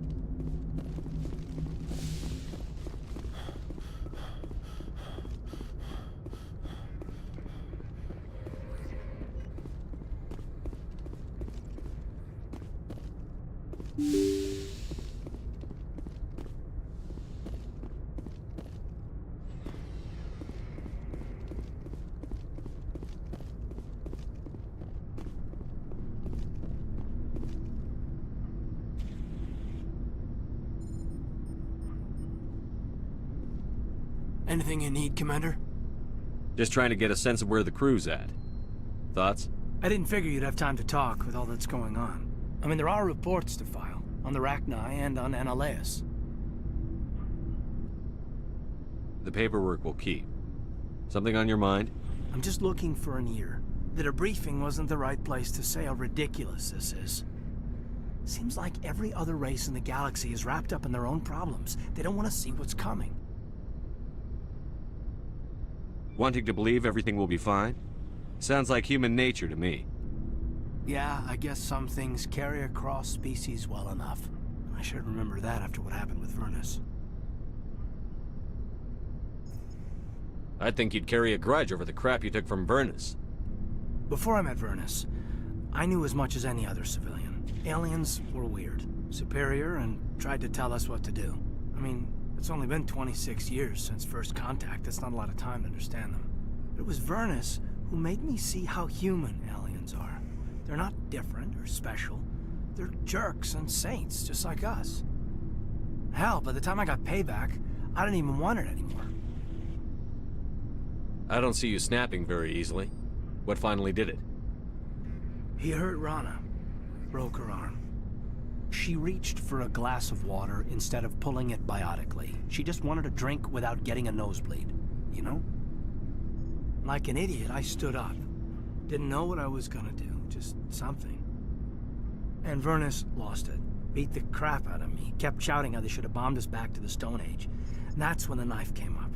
Anything you need, Commander? Just trying to get a sense of where the crew's at. Thoughts? I didn't figure you'd have time to talk with all that's going on. I mean, there are reports to file, on the Rachni and on Annaleus. The paperwork will keep. Something on your mind? I'm just looking for an ear. The debriefing wasn't the right place to say how ridiculous this is. Seems like every other race in the galaxy is wrapped up in their own problems. They don't want to see what's coming. Wanting to believe everything will be fine? Sounds like human nature to me. Yeah, I guess some things carry across species well enough. I should remember that after what happened with Vernus. I think you'd carry a grudge over the crap you took from Vernus. Before I met Vernus, I knew as much as any other civilian. Aliens were weird, superior, and tried to tell us what to do. I mean, it's only been 26 years since first contact. That's not a lot of time to understand them. But it was Vernus who made me see how human aliens are. They're not different or special. They're jerks and saints, just like us. Hell, by the time I got payback, I didn't even want it anymore. I don't see you snapping very easily. What finally did it? He hurt Rana. Broke her arm. She reached for a glass of water instead of pulling it biotically. She just wanted a drink without getting a nosebleed. you know? Like an idiot, I stood up. Didn't know what I was gonna do, just something. And Vernus lost it. Beat the crap out of me. Kept shouting how they should have bombed us back to the Stone Age. And that's when the knife came up.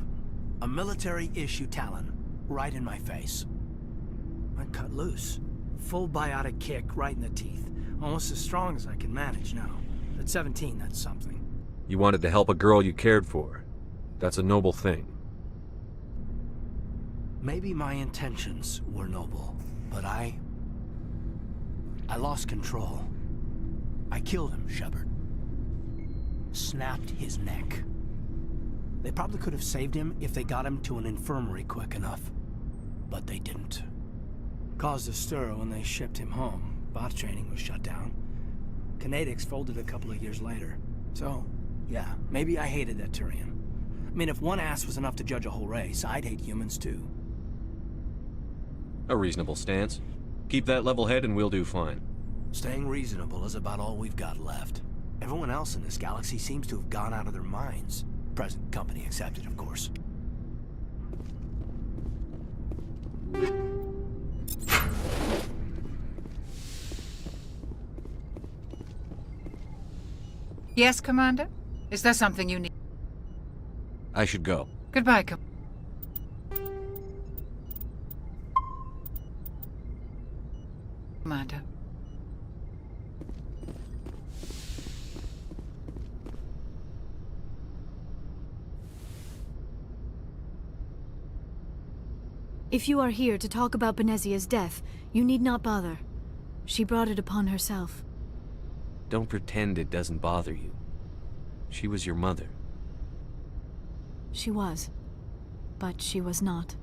A military-issue talon, right in my face. I cut loose. Full biotic kick right in the teeth. Almost as strong as I can manage now. At 17, that's something. You wanted to help a girl you cared for. That's a noble thing. Maybe my intentions were noble, but I lost control. I killed him, Shepard. Snapped his neck. They probably could have saved him if they got him to an infirmary quick enough. But they didn't. Caused a stir when they shipped him home. Bot training was shut down. Kinetics folded a couple of years later. So, yeah, maybe I hated that Turian. I mean, if one ass was enough to judge a whole race, I'd hate humans too. A reasonable stance. Keep that level head and we'll do fine. Staying reasonable is about all we've got left. Everyone else in this galaxy seems to have gone out of their minds. Present company accepted, of course. Yes, Commander? Is there something you need? I should go. Goodbye, Commander. If you are here to talk about Benezia's death, you need not bother. She brought it upon herself. Don't pretend it doesn't bother you. She was your mother. She was. But she was not.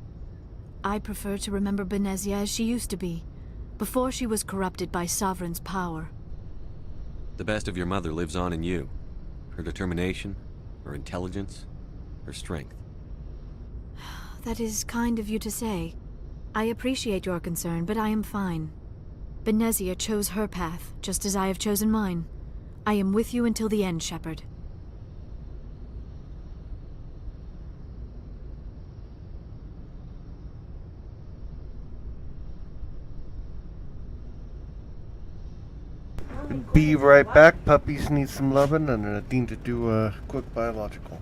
I prefer to remember Benezia as she used to be, before she was corrupted by Sovereign's power. The best of your mother lives on in you. Her determination, her intelligence, her strength. That is kind of you to say. I appreciate your concern, but I am fine. Benezia chose her path, just as I have chosen mine. I am with you until the end, Shepard. Be right back. Puppies need some loving, and I need to do a quick biological.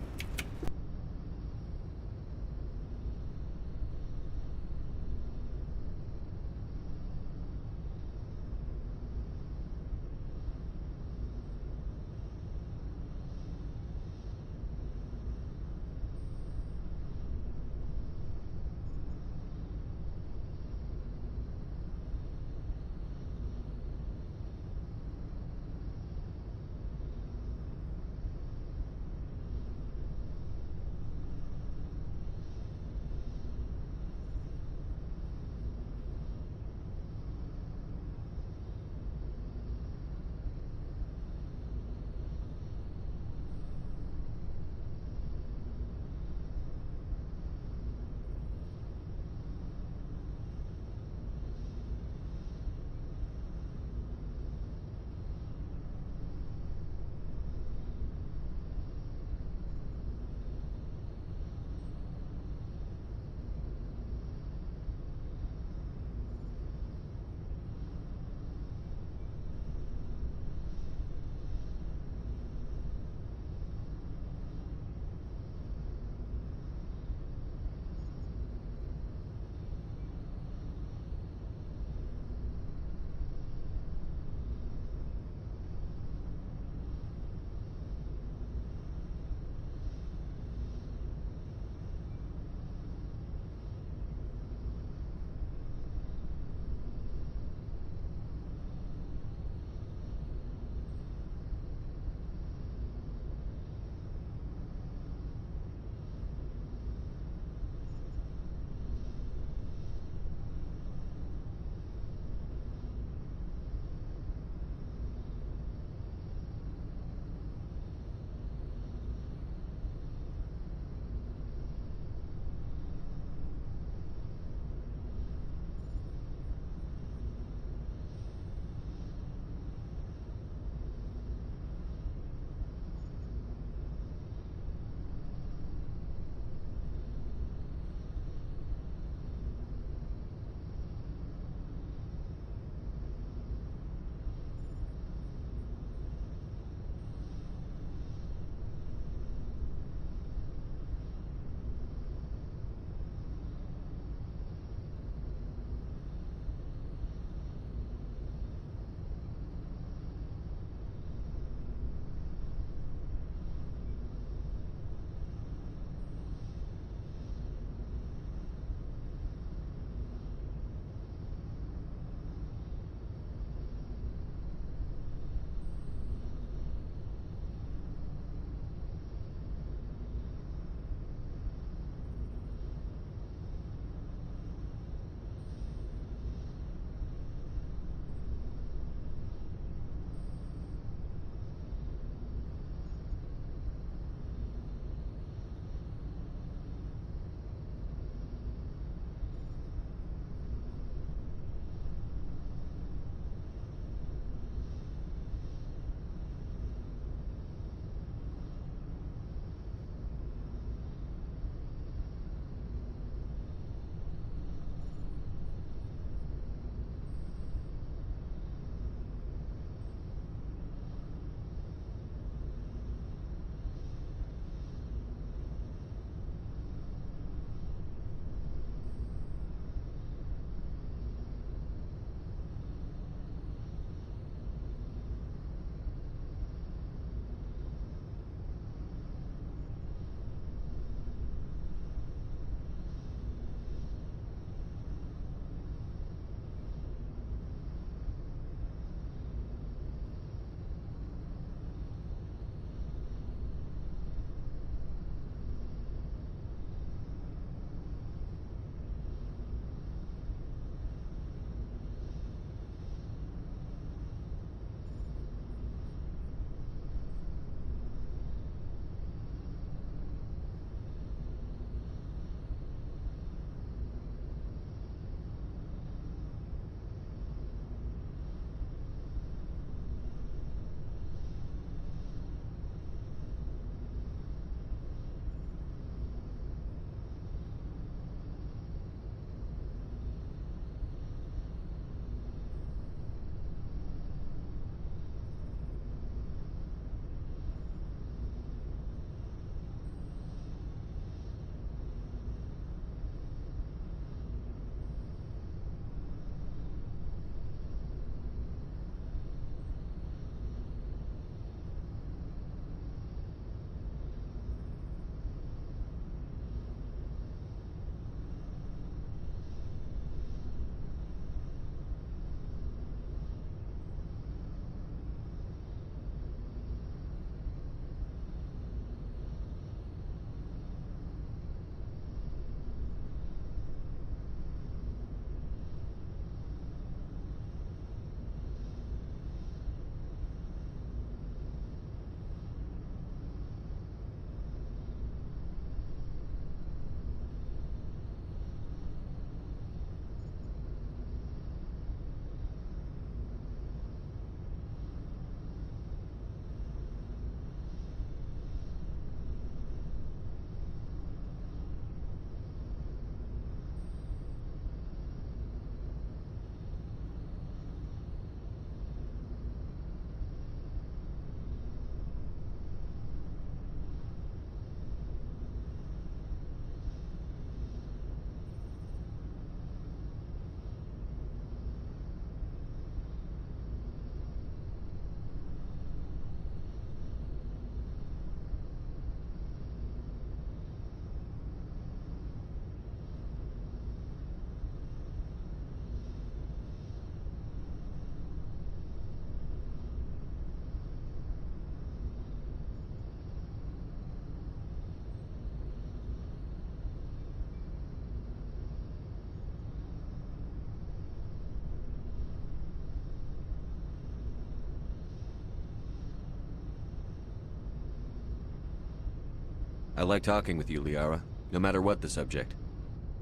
I like talking with you, Liara, no matter what the subject.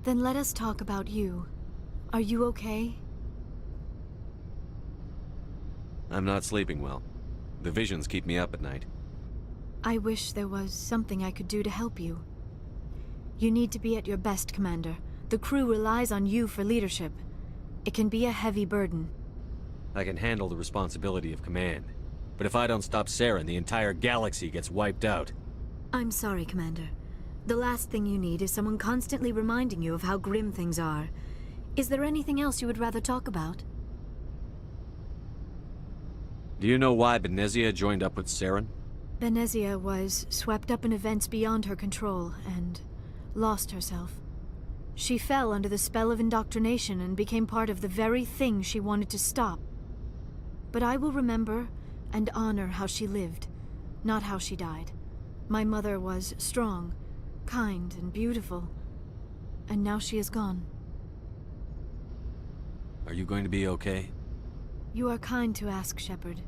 Then let us talk about you. Are you okay? I'm not sleeping well. The visions keep me up at night. I wish there was something I could do to help you. You need to be at your best, Commander. The crew relies on you for leadership. It can be a heavy burden. I can handle the responsibility of command. But if I don't stop Saren, the entire galaxy gets wiped out. I'm sorry, Commander. The last thing you need is someone constantly reminding you of how grim things are. Is there anything else you would rather talk about? Do you know why Benezia joined up with Saren? Benezia was swept up in events beyond her control and lost herself. She fell under the spell of indoctrination and became part of the very thing she wanted to stop. But I will remember and honor how she lived, not how she died. My mother was strong, kind, and beautiful, and now she is gone. Are you going to be okay? You are kind to ask, Shepard.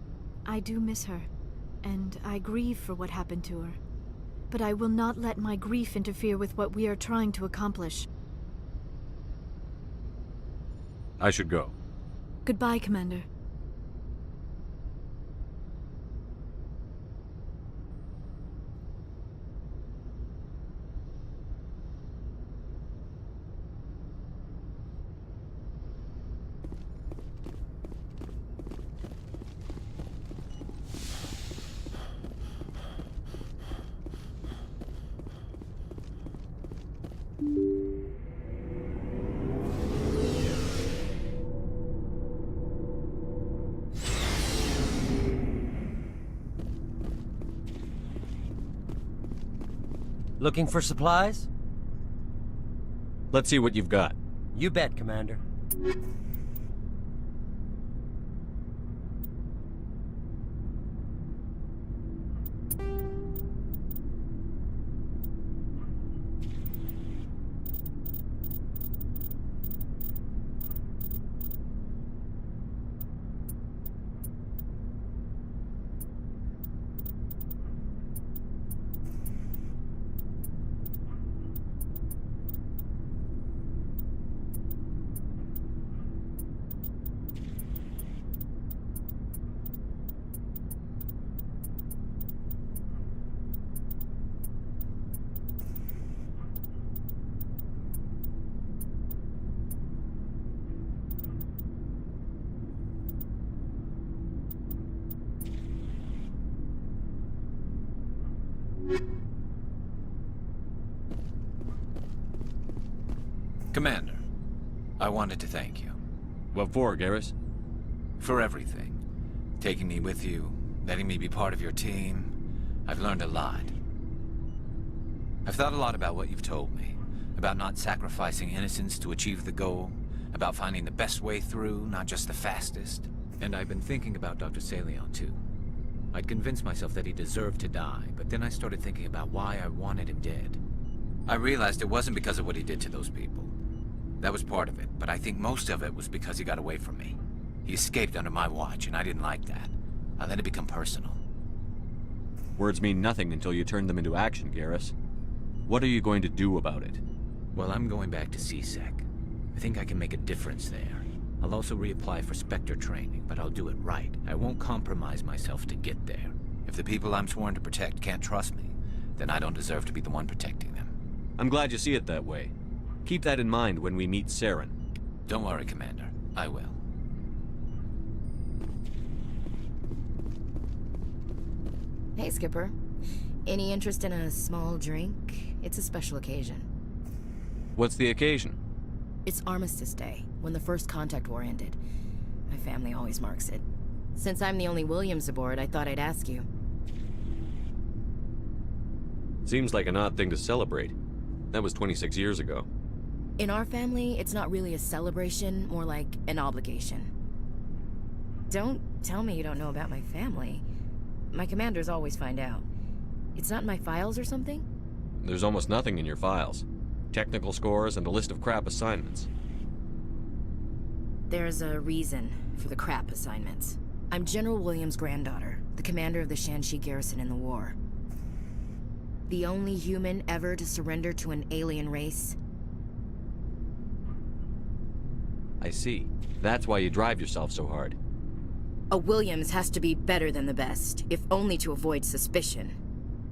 I do miss her, and I grieve for what happened to her. But I will not let my grief interfere with what we are trying to accomplish. I should go. Goodbye, Commander. Looking for supplies? Let's see what you've got. You bet, Commander. Commander, I wanted to thank you. What for, Garrus? For everything. Taking me with you, letting me be part of your team. I've learned a lot. I've thought a lot about what you've told me. About not sacrificing innocence to achieve the goal. About finding the best way through, not just the fastest. And I've been thinking about Dr. Salion, too. I'd convinced myself that he deserved to die, but then I started thinking about why I wanted him dead. I realized it wasn't because of what he did to those people. That was part of it, but I think most of it was because he got away from me. He escaped under my watch, and I didn't like that. I let it become personal. Words mean nothing until you turn them into action, Garrus. What are you going to do about it? Well, I'm going back to CSEC. I think I can make a difference there. I'll also reapply for Spectre training, but I'll do it right. I won't compromise myself to get there. If the people I'm sworn to protect can't trust me, then I don't deserve to be the one protecting them. I'm glad you see it that way. Keep that in mind when we meet Saren. Don't worry, Commander. I will. Hey, Skipper. Any interest in a small drink? It's a special occasion. What's the occasion? It's Armistice Day, when the First Contact War ended. My family always marks it. Since I'm the only Williams aboard, I thought I'd ask you. Seems like an odd thing to celebrate. That was 26 years ago. In our family, it's not really a celebration, more like an obligation. Don't tell me you don't know about my family. My commanders always find out. It's not in my files or something? There's almost nothing in your files. Technical scores and a list of crap assignments. There's a reason for the crap assignments. I'm General Williams' granddaughter, the commander of the Shanxi garrison in the war. The only human ever to surrender to an alien race. I see. That's why you drive yourself so hard. A Williams has to be better than the best, if only to avoid suspicion.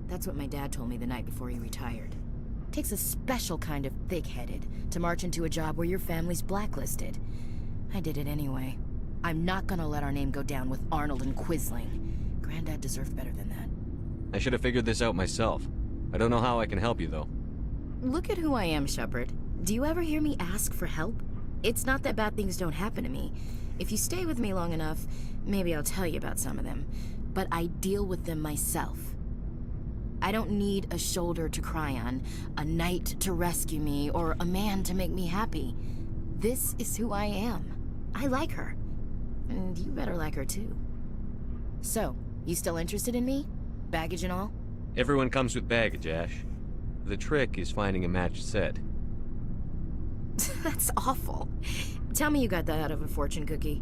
That's what my dad told me the night before he retired. Takes a special kind of thick-headed to march into a job where your family's blacklisted. I did it anyway. I'm not gonna let our name go down with Arnold and Quisling. Granddad deserved better than that. I should have figured this out myself. I don't know how I can help you, though. Look at who I am, Shepard. Do you ever hear me ask for help? It's not that bad things don't happen to me. If you stay with me long enough, maybe I'll tell you about some of them. But I deal with them myself. I don't need a shoulder to cry on, a knight to rescue me, or a man to make me happy. This is who I am. I like her. And you better like her too. So, you still interested in me? Baggage and all? Everyone comes with baggage, Ash. The trick is finding a matched set. That's awful. Tell me you got that out of a fortune cookie.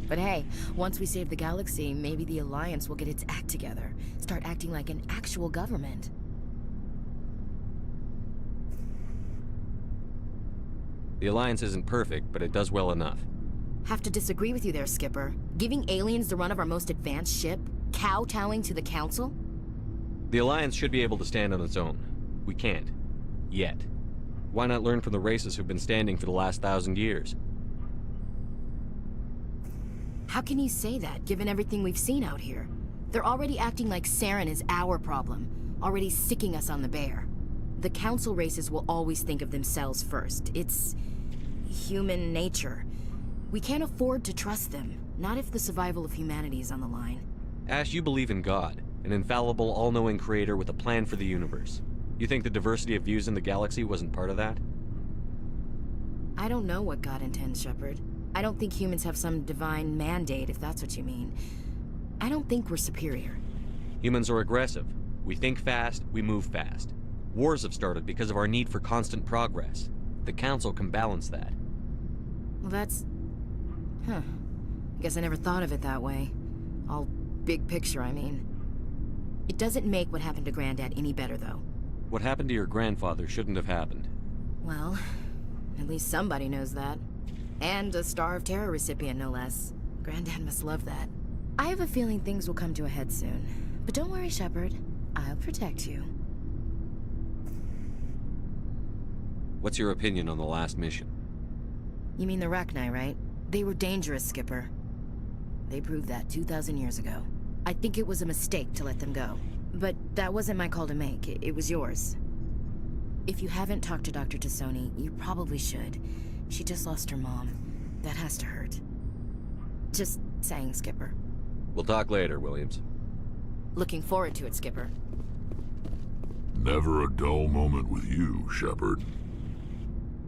But hey, once we save the galaxy, maybe the Alliance will get its act together. Start acting like an actual government. The Alliance isn't perfect, but it does well enough. Have to disagree with you there, Skipper. Giving aliens the run of our most advanced ship? Kowtowing to the Council? The Alliance should be able to stand on its own. We can't. Yet. Why not learn from the races who've been standing for the last 1,000 years? How can you say that, given everything we've seen out here? They're already acting like Saren is our problem, already sicking us on the bear. The Council races will always think of themselves first. It's human nature. We can't afford to trust them, not if the survival of humanity is on the line. Ash, you believe in God, an infallible, all-knowing creator with a plan for the universe. You think the diversity of views in the galaxy wasn't part of that? I don't know what God intends, Shepard. I don't think humans have some divine mandate, if that's what you mean. I don't think we're superior. Humans are aggressive. We think fast, we move fast. Wars have started because of our need for constant progress. The Council can balance that. Well, that's... Huh. Guess I never thought of it that way. All big picture, I mean. It doesn't make what happened to Granddad any better, though. What happened to your grandfather shouldn't have happened. Well, at least somebody knows that. And a Star of Terror recipient, no less. Granddad must love that. I have a feeling things will come to a head soon. But don't worry, Shepard. I'll protect you. What's your opinion on the last mission? You mean the Rachni, right? They were dangerous, Skipper. They proved that 2,000 years ago. I think it was a mistake to let them go. But that wasn't my call to make. It was yours. If you haven't talked to Dr. Tassoni, you probably should. She just lost her mom. That has to hurt. Just saying, Skipper. We'll talk later, Williams. Looking forward to it, Skipper. Never a dull moment with you, Shepard.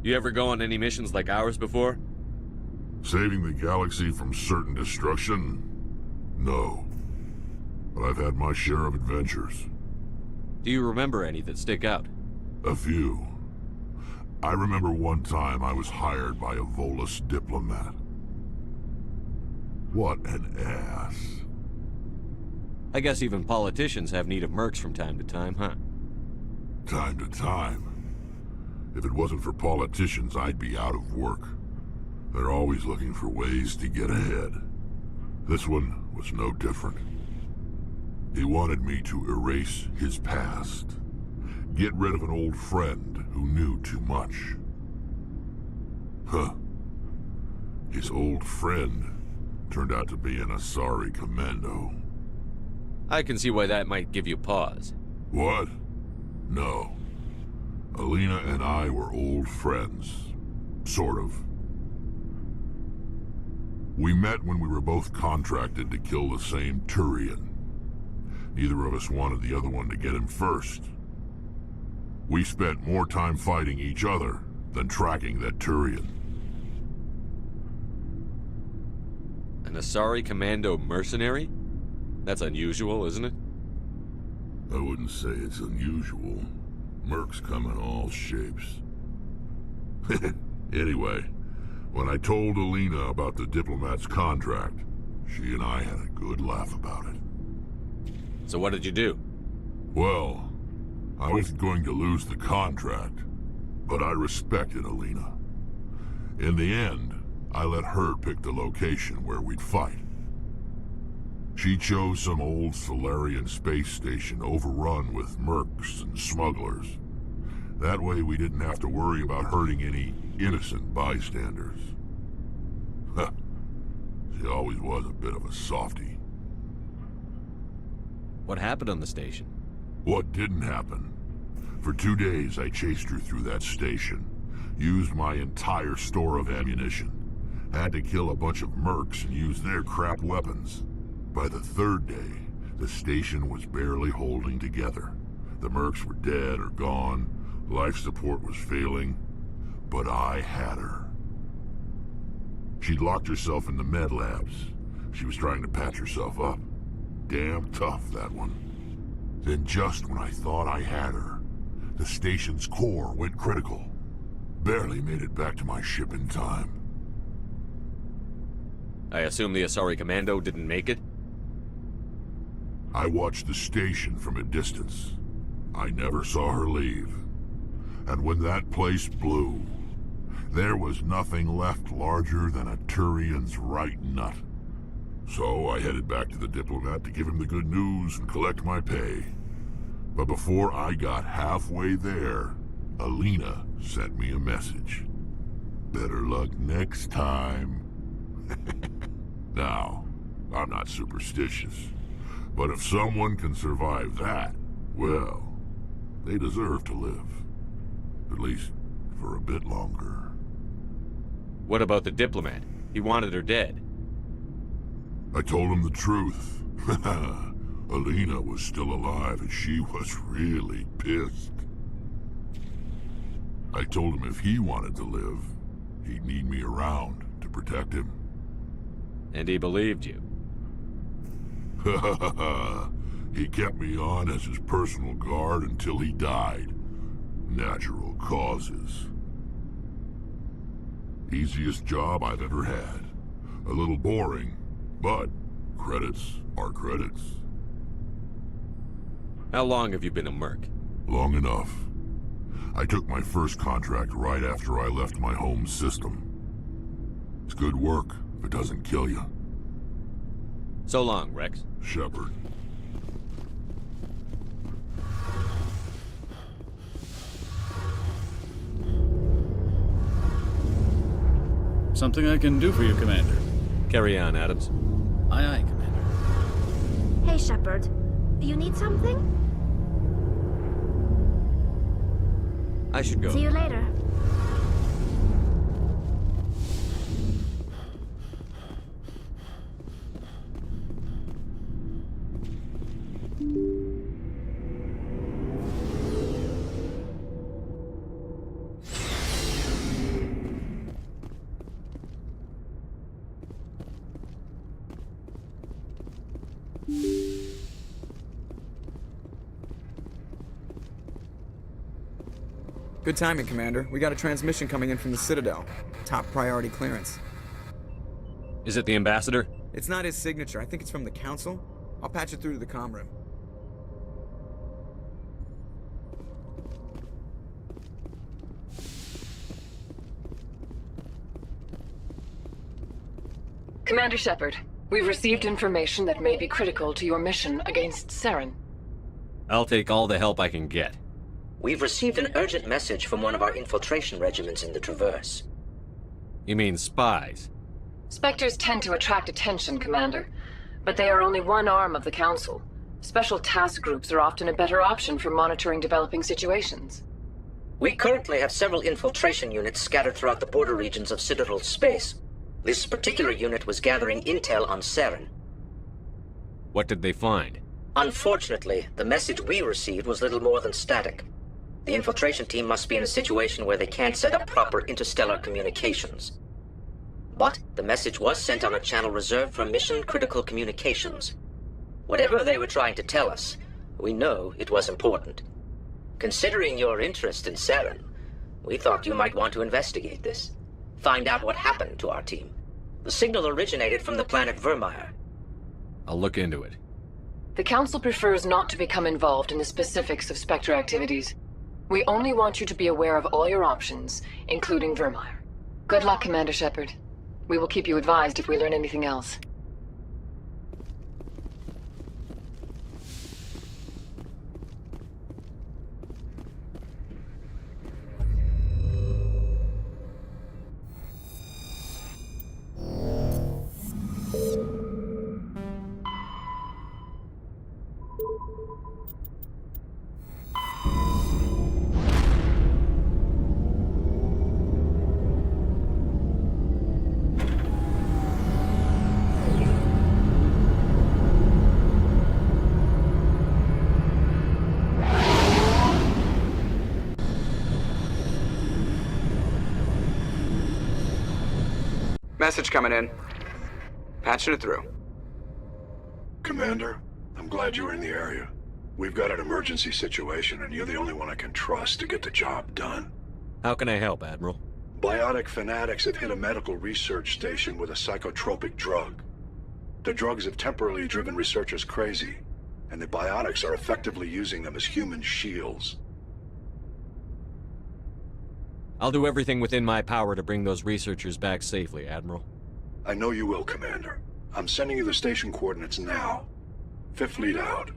You ever go on any missions like ours before? Saving the galaxy from certain destruction? No. But I've had my share of adventures. Do you remember any that stick out? A few. I remember one time I was hired by a Volus diplomat. What an ass. I guess even politicians have need of mercs from time to time, huh? Time to time. If it wasn't for politicians, I'd be out of work. They're always looking for ways to get ahead. This one was no different. He wanted me to erase his past. Get rid of an old friend who knew too much. Huh. His old friend turned out to be an Asari commando. I can see why that might give you pause. What? No. Alina and I were old friends. Sort of. We met when we were both contracted to kill the same Turian. Neither of us wanted the other one to get him first. We spent more time fighting each other than tracking that Turian. An Asari commando mercenary? That's unusual, isn't it? I wouldn't say it's unusual. Mercs come in all shapes. Anyway, when I told Alina about the diplomat's contract, she and I had a good laugh about it. So what did you do? Well, I was going to lose the contract, but I respected Alina. In the end, I let her pick the location where we'd fight. She chose some old Solarian space station overrun with mercs and smugglers. That way we didn't have to worry about hurting any innocent bystanders. She always was a bit of a softie. What happened on the station? What didn't happen? For 2 days I chased her through that station, used my entire store of ammunition, had to kill a bunch of mercs and use their crap weapons. By the 3rd day, the station was barely holding together. The mercs were dead or gone, life support was failing, but I had her. She'd locked herself in the med labs. She was trying to patch herself up. Damn tough, that one. Then just when I thought I had her, the station's core went critical. Barely made it back to my ship in time. I assume the Asari Commando didn't make it? I watched the station from a distance. I never saw her leave. And when that place blew, there was nothing left larger than a Turian's right nut. So I headed back to the diplomat to give him the good news and collect my pay. But before I got halfway there, Alina sent me a message. Better luck next time. Now, I'm not superstitious, but if someone can survive that, well, they deserve to live. At least for a bit longer. What about the diplomat? He wanted her dead. I told him the truth. Alina was still alive and she was really pissed. I told him if he wanted to live, he'd need me around to protect him. And he believed you. He kept me on as his personal guard until he died. Natural causes. Easiest job I've ever had. A little boring, but credits are credits. How long have you been a merc? Long enough. I took my first contract right after I left my home system. It's good work if it doesn't kill you. So long, Rex. Shepard. Something I can do for you, Commander. Carry on, Adams. Aye, aye, Commander. Hey, Shepard. You need something? I should go. See you later. Good timing, Commander. We got a transmission coming in from the Citadel. Top priority clearance. Is it the Ambassador? It's not his signature. I think it's from the Council. I'll patch it through to the comm room. Commander Shepard, we've received information that may be critical to your mission against Saren. I'll take all the help I can get. We've received an urgent message from one of our infiltration regiments in the Traverse. You mean spies? Spectres tend to attract attention, Commander, but they are only one arm of the Council. Special task groups are often a better option for monitoring developing situations. We currently have several infiltration units scattered throughout the border regions of Citadel space. This particular unit was gathering intel on Saren. What did they find? Unfortunately, the message we received was little more than static. The infiltration team must be in a situation where they can't set up proper interstellar communications. But the message was sent on a channel reserved for mission-critical communications. Whatever they were trying to tell us, we know it was important. Considering your interest in Saren, we thought you might want to investigate this. Find out what happened to our team. The signal originated from the planet Vermeer. I'll look into it. The Council prefers not to become involved in the specifics of Spectre activities. We only want you to be aware of all your options, including Vermeer. Good luck, Commander Shepard. We will keep you advised if we learn anything else. Message coming in. Patching it through. Commander, I'm glad you were in the area. We've got an emergency situation, and you're the only one I can trust to get the job done. How can I help, Admiral? Biotic fanatics have hit a medical research station with a psychotropic drug. The drugs have temporarily driven researchers crazy, and the biotics are effectively using them as human shields. I'll do everything within my power to bring those researchers back safely, Admiral. I know you will, Commander. I'm sending you the station coordinates now. Fifth Fleet out.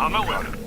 On the way.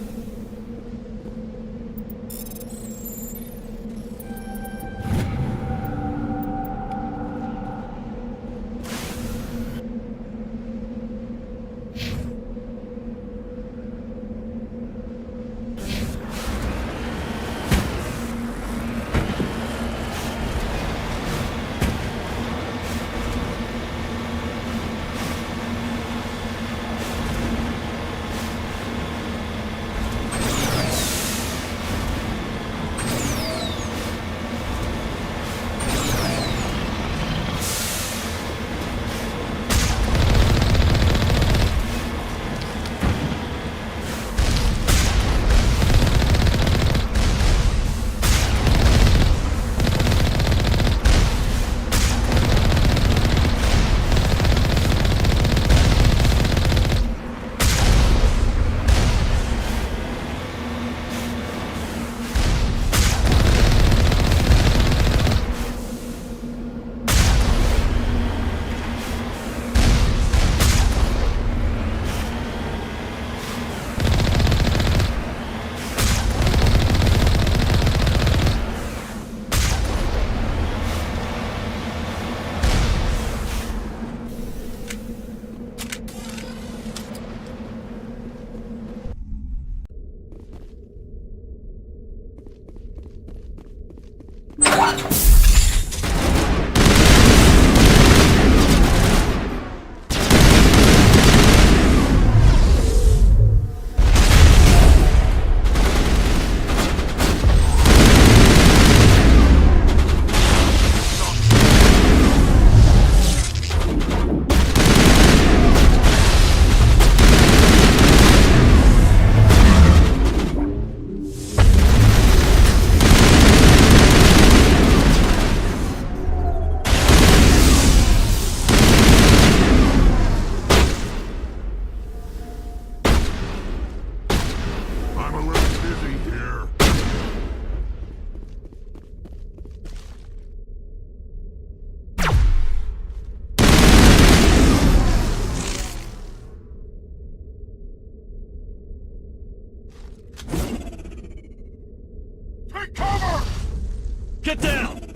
Get down!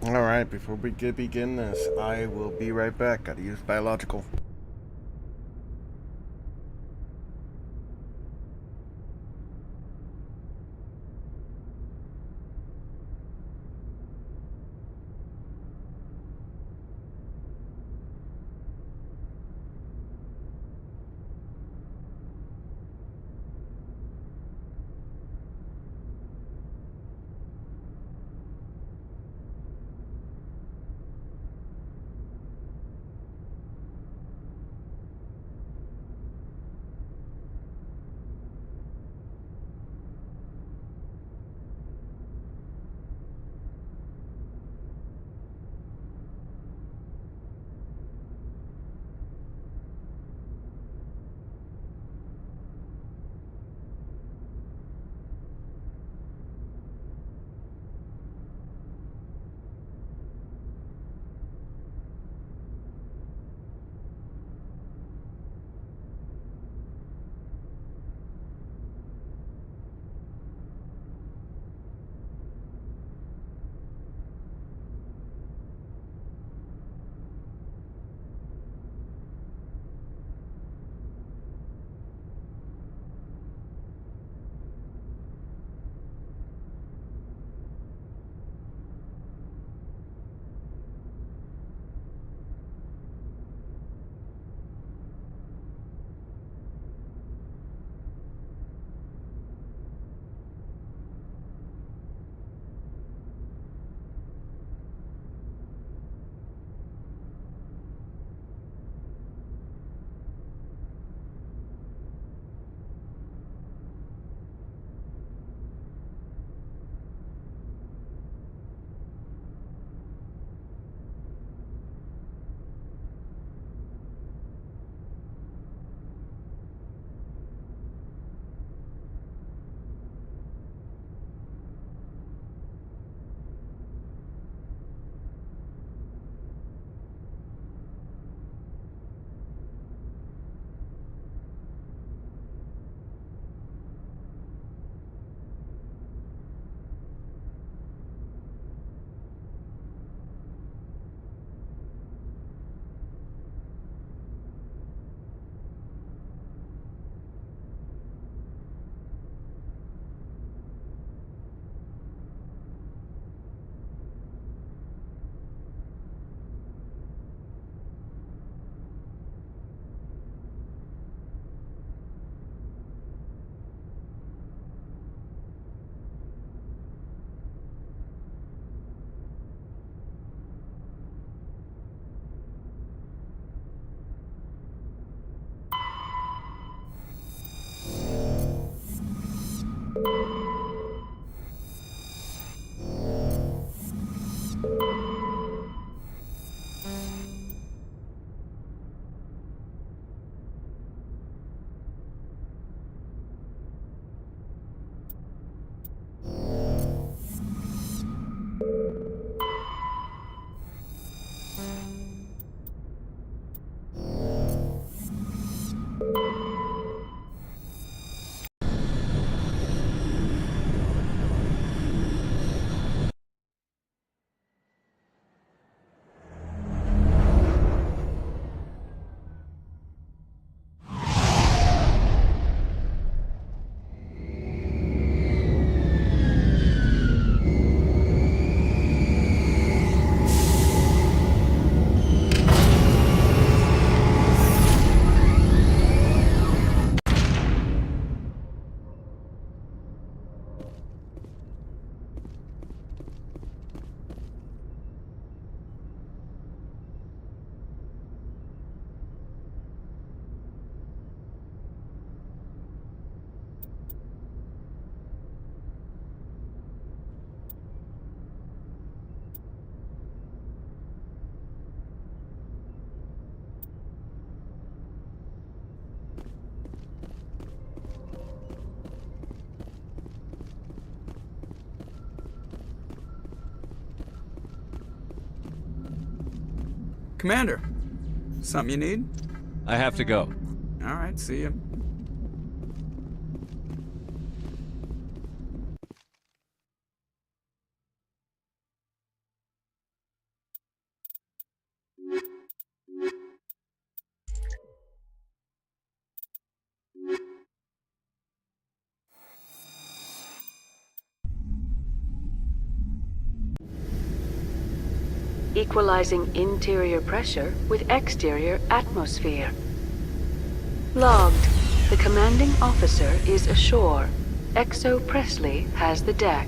Alright, before we begin this, I will be right back. Gotta use biological. Commander, something you need? I have to go. All right, see ya. Equalizing interior pressure with exterior atmosphere. Logged. The commanding officer is ashore. Exo Presley has the deck.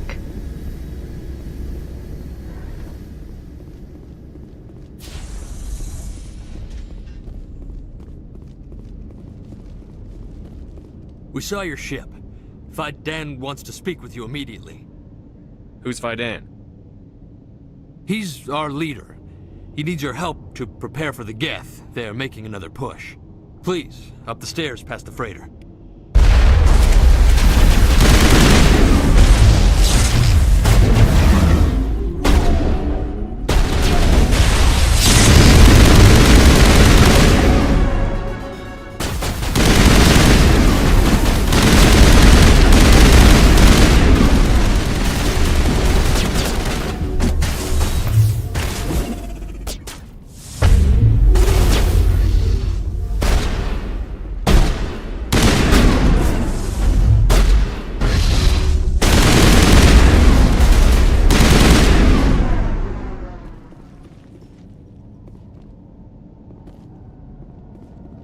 We saw your ship. Fidan wants to speak with you immediately. Who's Fidan? He's our leader. He needs your help to prepare for the Geth. They're making another push. Please, up the stairs past the freighter.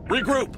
Regroup!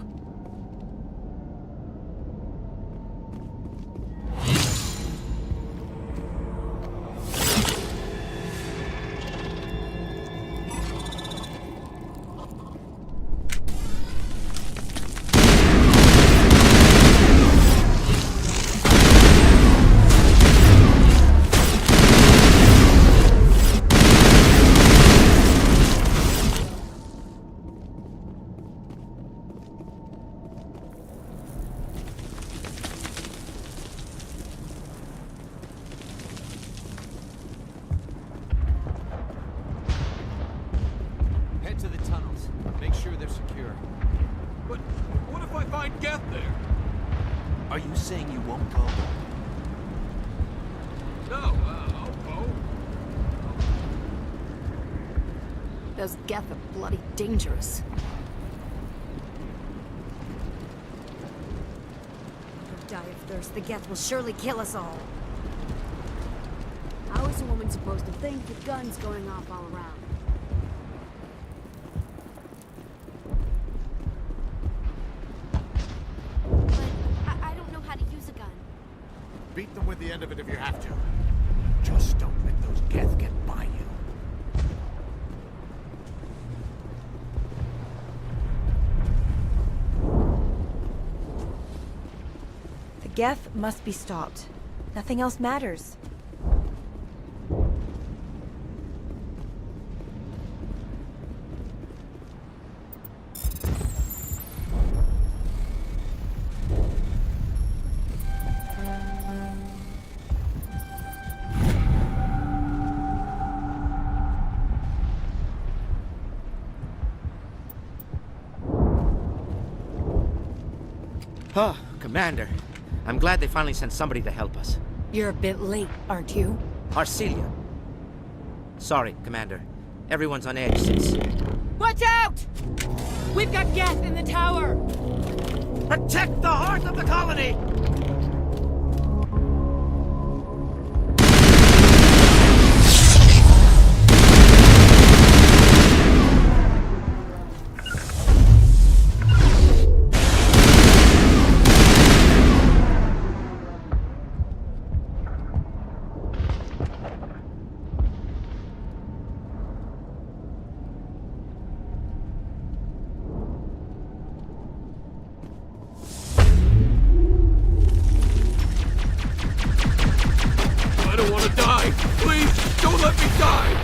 Head to the tunnels. Make sure they're secure. But what if I find Geth there? Are you saying you won't go? No, I'll go. Those Geth are bloody dangerous. We'll die of thirst. The Geth will surely kill us all. How is a woman supposed to think with guns going off all around? I don't know how to use a gun. Beat them with the end of it if you have to. Just don't let those Geth get by you. The Geth must be stopped. Nothing else matters. Oh, Commander. I'm glad they finally sent somebody to help us. You're a bit late, aren't you? Arcelia. Sorry, Commander. Everyone's on edge since... Watch out! We've got Geth in the tower! Protect the heart of the colony! I don't want to die! Please, don't let me die!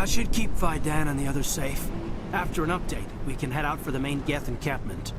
That should keep Vidan and the others safe. After an update, we can head out for the main Geth encampment.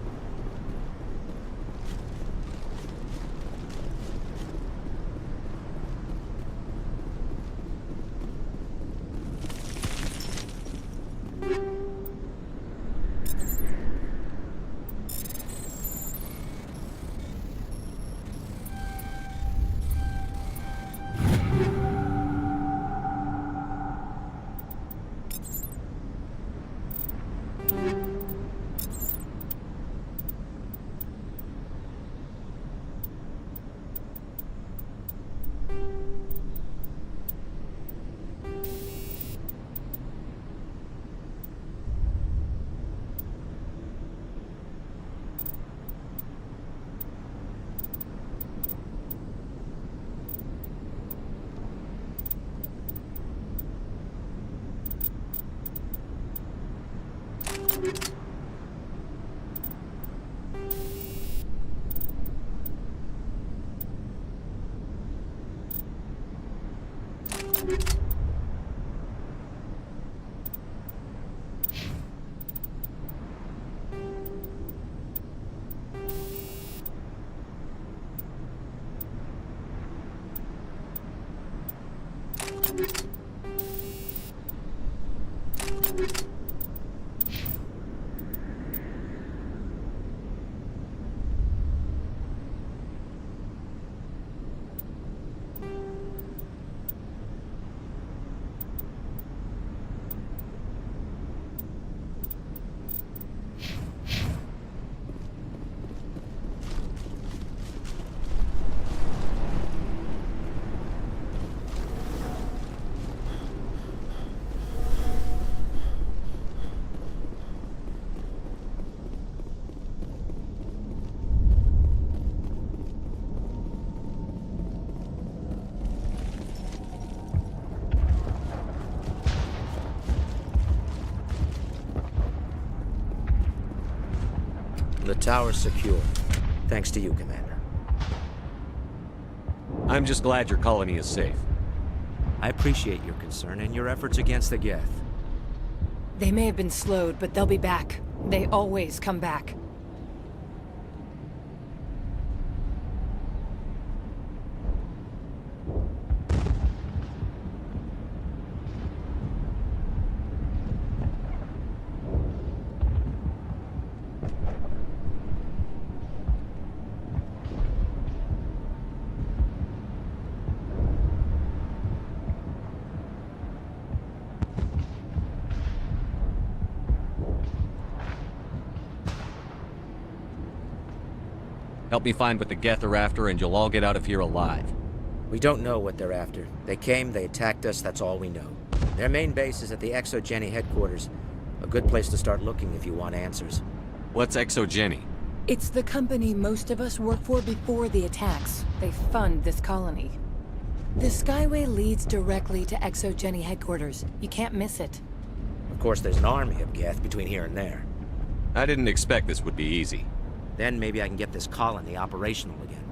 The tower's secure. Thanks to you, Commander. I'm just glad your colony is safe. I appreciate your concern and your efforts against the Geth. They may have been slowed, but they'll be back. They always come back. Help me find what the Geth are after, and you'll all get out of here alive. We don't know what they're after. They came, they attacked us, that's all we know. Their main base is at the Exogeny headquarters. A good place to start looking if you want answers. What's Exogeny? It's the company most of us worked for before the attacks. They fund this colony. The Skyway leads directly to Exogeny headquarters. You can't miss it. Of course, there's an army of Geth between here and there. I didn't expect this would be easy. Then maybe I can get this colony operational again.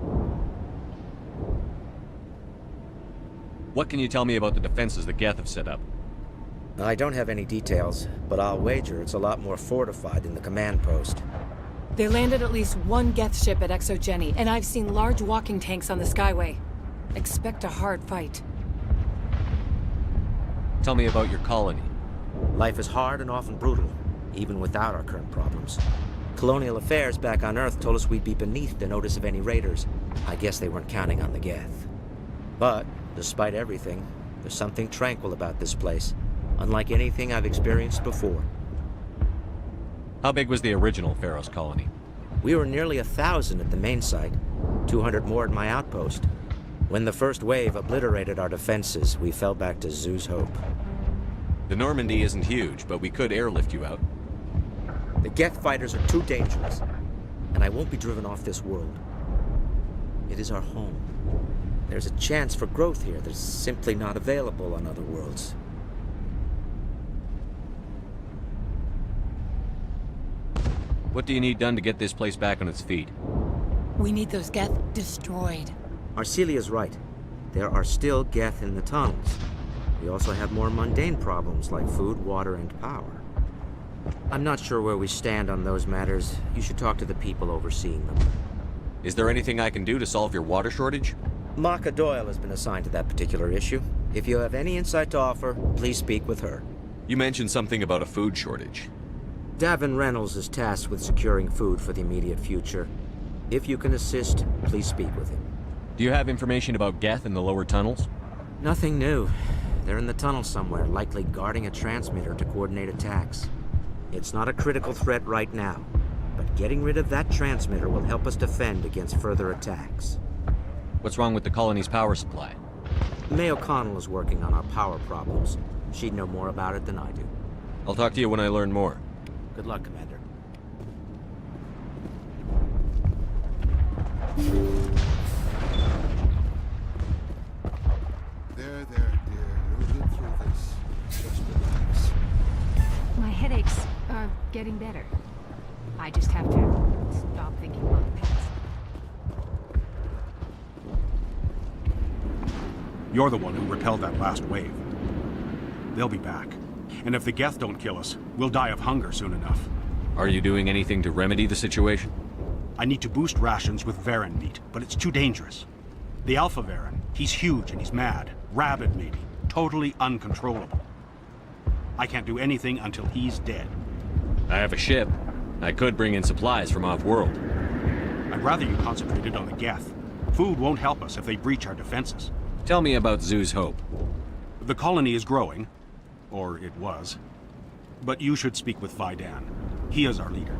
What can you tell me about the defenses the Geth have set up? I don't have any details, but I'll wager it's a lot more fortified than the command post. They landed at least one Geth ship at Exogeny, and I've seen large walking tanks on the Skyway. Expect a hard fight. Tell me about your colony. Life is hard and often brutal, even without our current problems. Colonial affairs back on Earth told us we'd be beneath the notice of any raiders. I guess they weren't counting on the Geth. But, despite everything, there's something tranquil about this place, unlike anything I've experienced before. How big was the original Pharaoh's colony? We were nearly 1,000 at the main site, 200 more at my outpost. When the first wave obliterated our defenses, we fell back to Zoo's hope. The Normandy isn't huge, but we could airlift you out. The Geth fighters are too dangerous, and I won't be driven off this world. It is our home. There's a chance for growth here that's simply not available on other worlds. What do you need done to get this place back on its feet? We need those Geth destroyed. Arcelia's right. There are still Geth in the tunnels. We also have more mundane problems like food, water, and power. I'm not sure where we stand on those matters. You should talk to the people overseeing them. Is there anything I can do to solve your water shortage? Maka Doyle has been assigned to that particular issue. If you have any insight to offer, please speak with her. You mentioned something about a food shortage. Davin Reynolds is tasked with securing food for the immediate future. If you can assist, please speak with him. Do you have information about Geth in the lower tunnels? Nothing new. They're in the tunnel somewhere, likely guarding a transmitter to coordinate attacks. It's not a critical threat right now, but getting rid of that transmitter will help us defend against further attacks. What's wrong with the colony's power supply? May O'Connell is working on our power problems. She'd know more about it than I do. I'll talk to you when I learn more. Good luck, Commander. There, dear. You'll get through this. Just relax. My headaches are getting better. I just have to stop thinking about the past. You're the one who repelled that last wave. They'll be back. And if the Geth don't kill us, we'll die of hunger soon enough. Are you doing anything to remedy the situation? I need to boost rations with Varen meat, but it's too dangerous. The Alpha Varen, he's huge and he's mad. Rabid maybe. Totally uncontrollable. I can't do anything until he's dead. I have a ship. I could bring in supplies from off-world. I'd rather you concentrated on the Geth. Food won't help us if they breach our defenses. Tell me about Zoo's Hope. The colony is growing. Or it was. But you should speak with Vidan. He is our leader.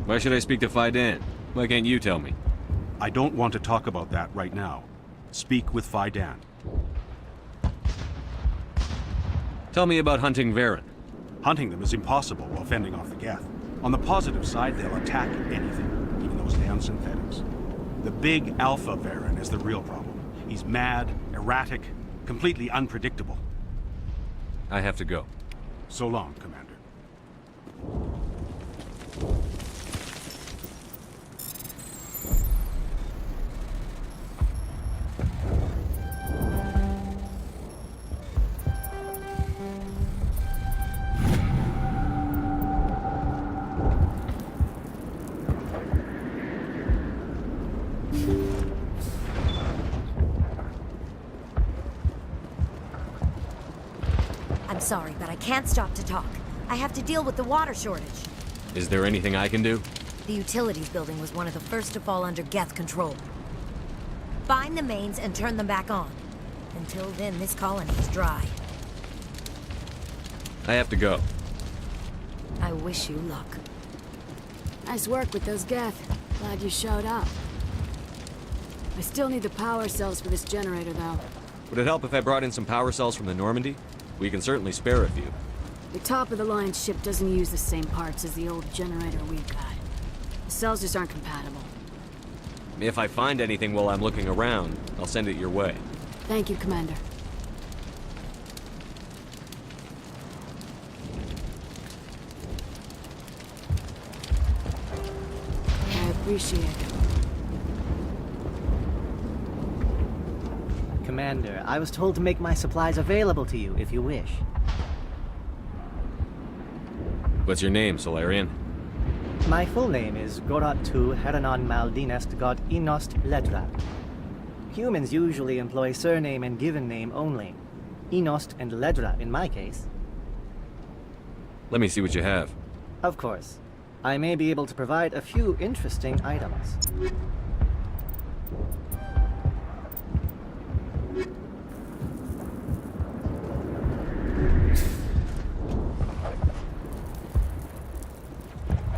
Why should I speak to Vidan? Why can't you tell me? I don't want to talk about that right now. Speak with Vidan. Tell me about hunting Varen. Hunting them is impossible while fending off the Geth. On the positive side, they'll attack anything, even those damn synthetics. The big Alpha Varen is the real problem. He's mad, erratic, completely unpredictable. I have to go. So long, Commander. I'm sorry, but I can't stop to talk. I have to deal with the water shortage. Is there anything I can do? The utilities building was one of the first to fall under Geth control. Find the mains and turn them back on. Until then, this colony is dry. I have to go. I wish you luck. Nice work with those Geth. Glad you showed up. I still need the power cells for this generator, though. Would it help if I brought in some power cells from the Normandy? We can certainly spare a few. The top-of-the-line ship doesn't use the same parts as the old generator we've got. The cells just aren't compatible. If I find anything while I'm looking around, I'll send it your way. Thank you, Commander. I appreciate it. Commander, I was told to make my supplies available to you if you wish. What's your name, Solarian? My full name is Goratu Heranon Maldinest God Inost Ledra. Humans usually employ surname and given name only. Inost and Ledra in my case. Let me see what you have. Of course. I may be able to provide a few interesting items.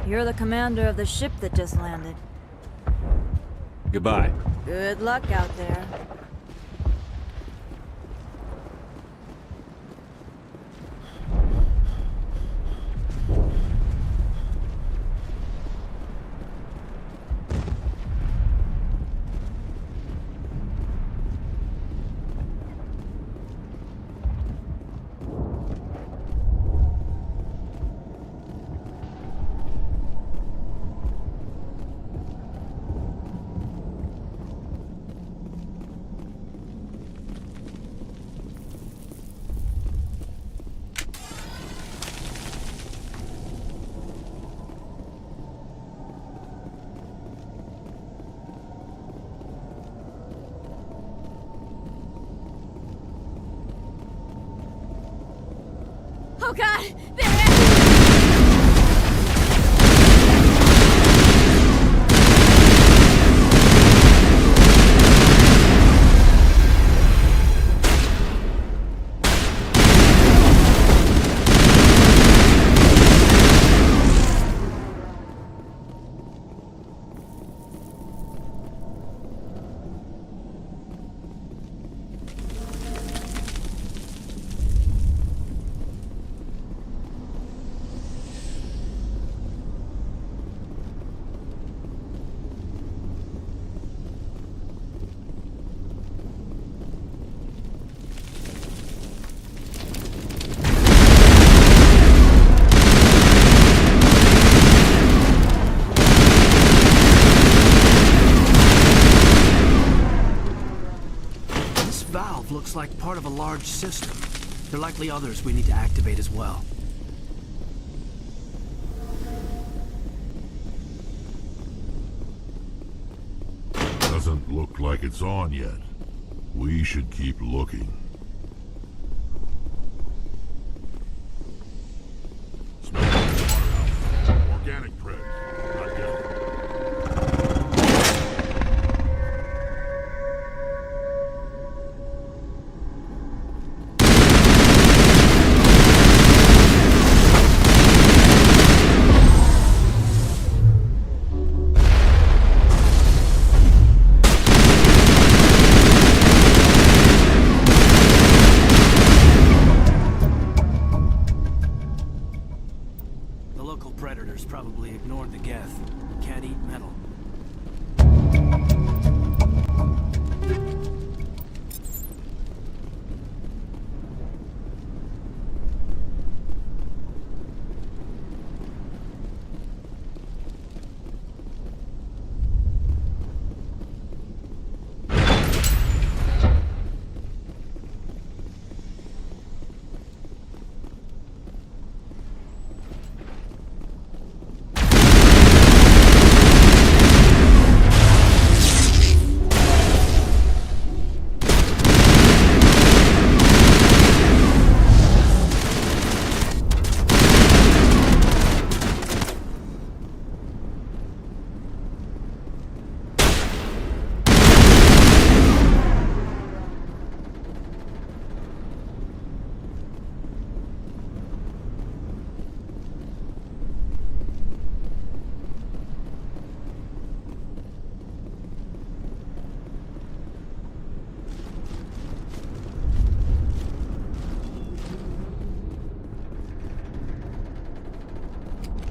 You're the commander of the ship that just landed. Goodbye. Good luck out there. Oh God! Looks like part of a large system. There are likely others we need to activate as well. Doesn't look like it's on yet. We should keep looking. Organic prey. Not yet. Predators probably ignored the geth. Can't eat metal.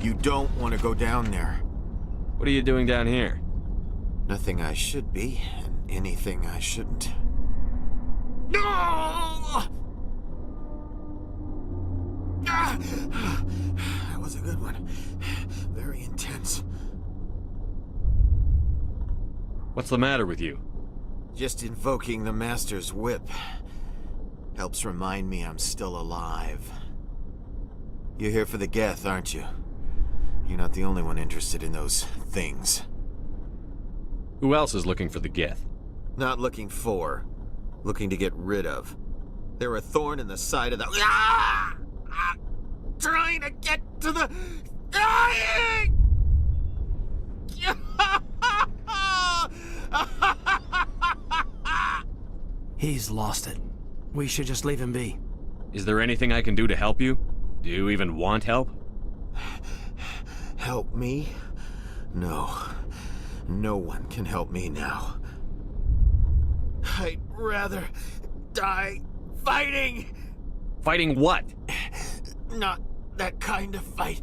You don't want to go down there. What are you doing down here? Nothing I should be, and anything I shouldn't. No! That was a good one. Very intense. What's the matter with you? Just invoking the Master's whip helps remind me I'm still alive. You're here for the Geth, aren't you? You're not the only one interested in those things. Who else is looking for the Geth? Not looking for. Looking to get rid of. They're a thorn in the side of the... Ah! Ah! Trying to get to the... Dying! He's lost it. We should just leave him be. Is there anything I can do to help you? Do you even want help? Help me? No. No one can help me now. I'd rather die fighting! Fighting what? Not that kind of fight.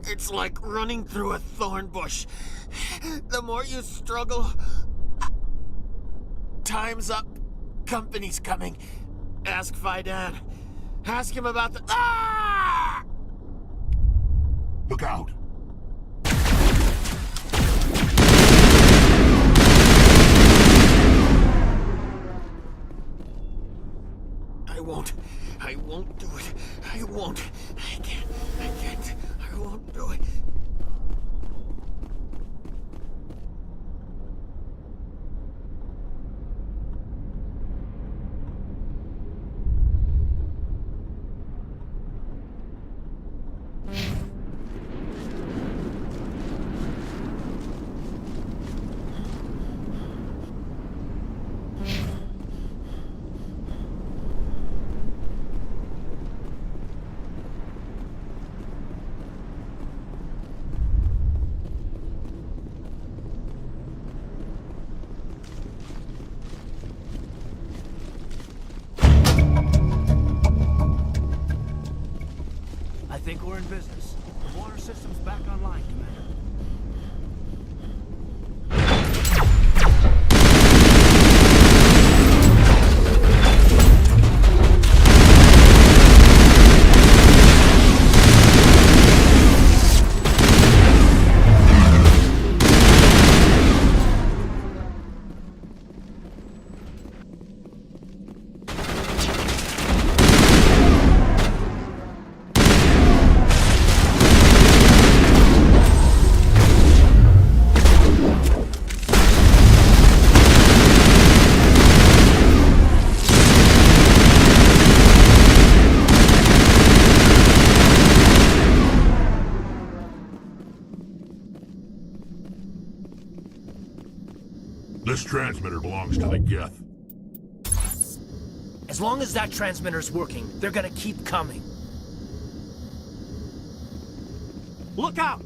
It's like running through a thorn bush. The more you struggle... Time's up. Company's coming. Ask Faidan. Ask him about the... Ah! Look out! I won't do it. I won't. I can't. I won't do it. think we're in business. The water system's back online, Commander. This transmitter belongs to the Geth. As long as that transmitter's working, they're gonna keep coming. Look out!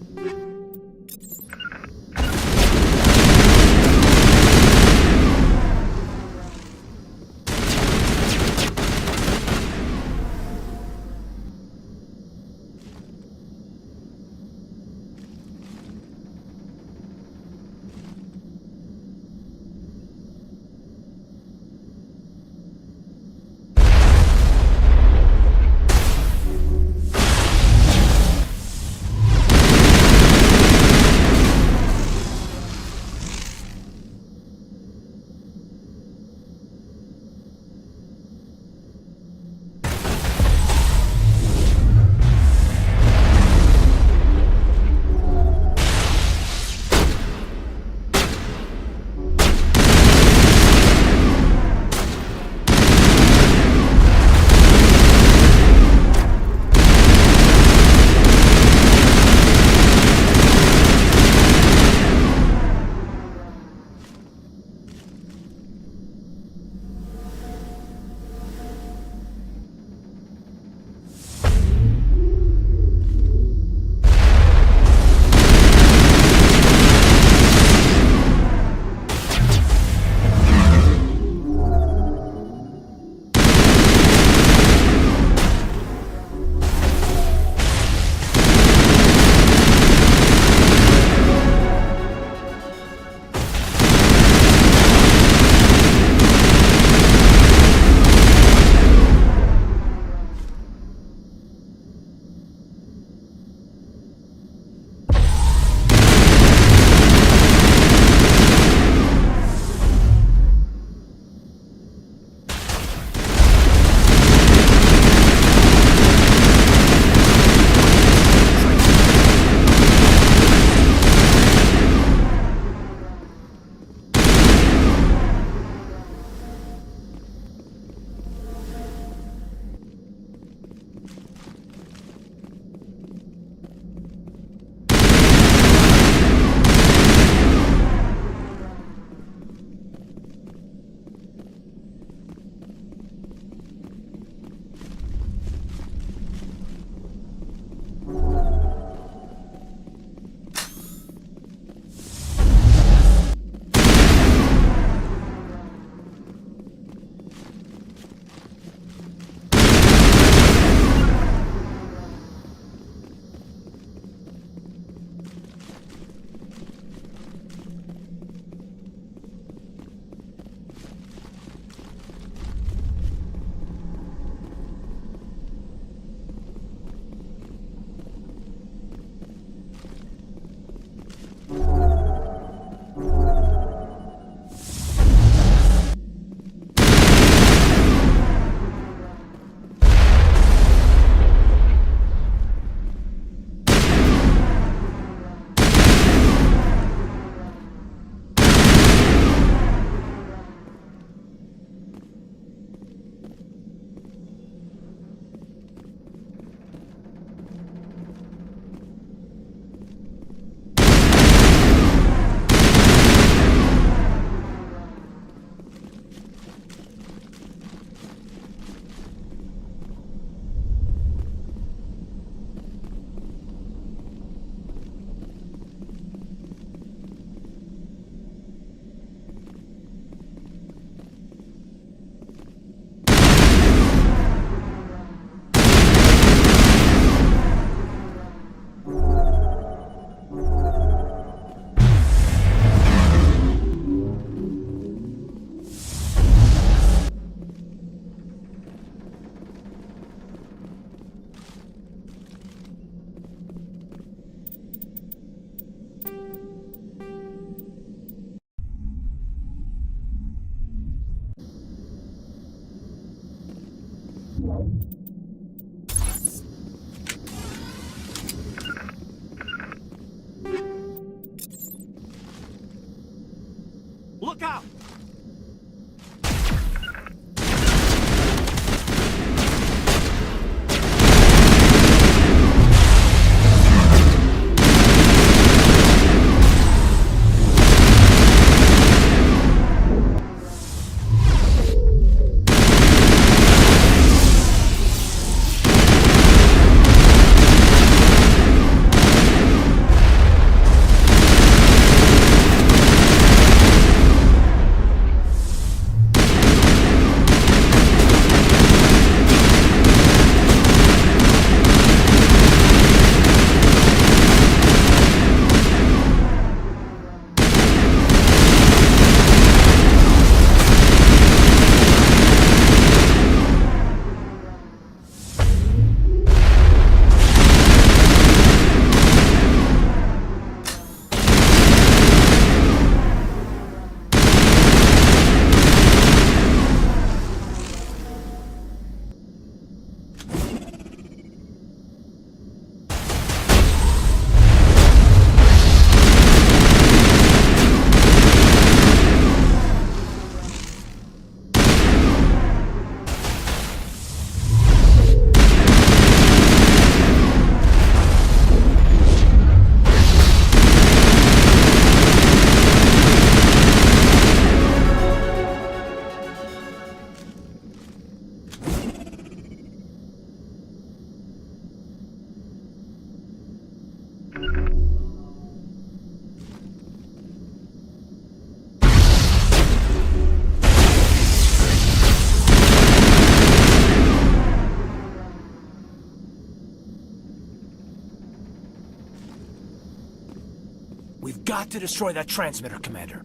We've got to destroy that transmitter, Commander.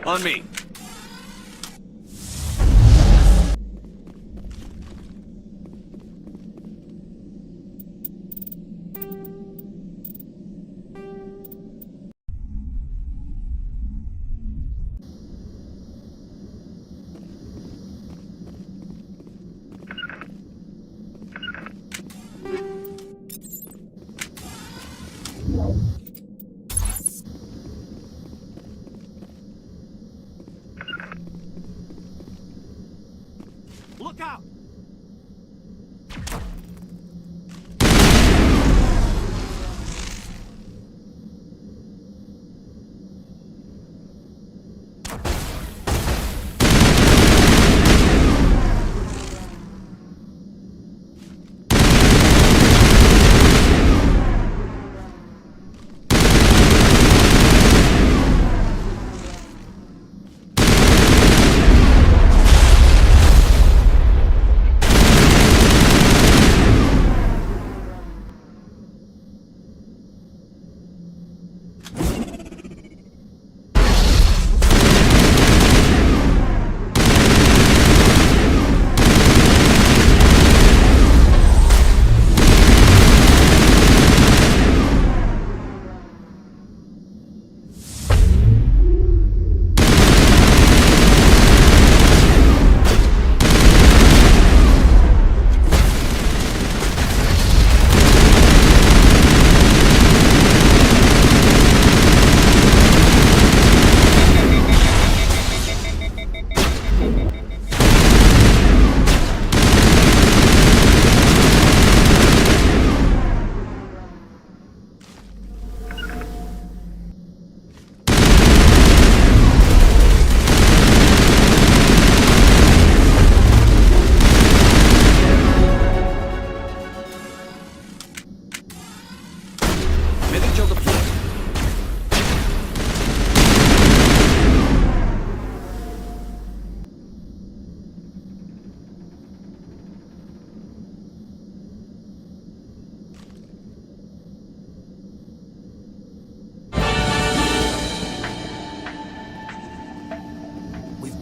On me. Look out!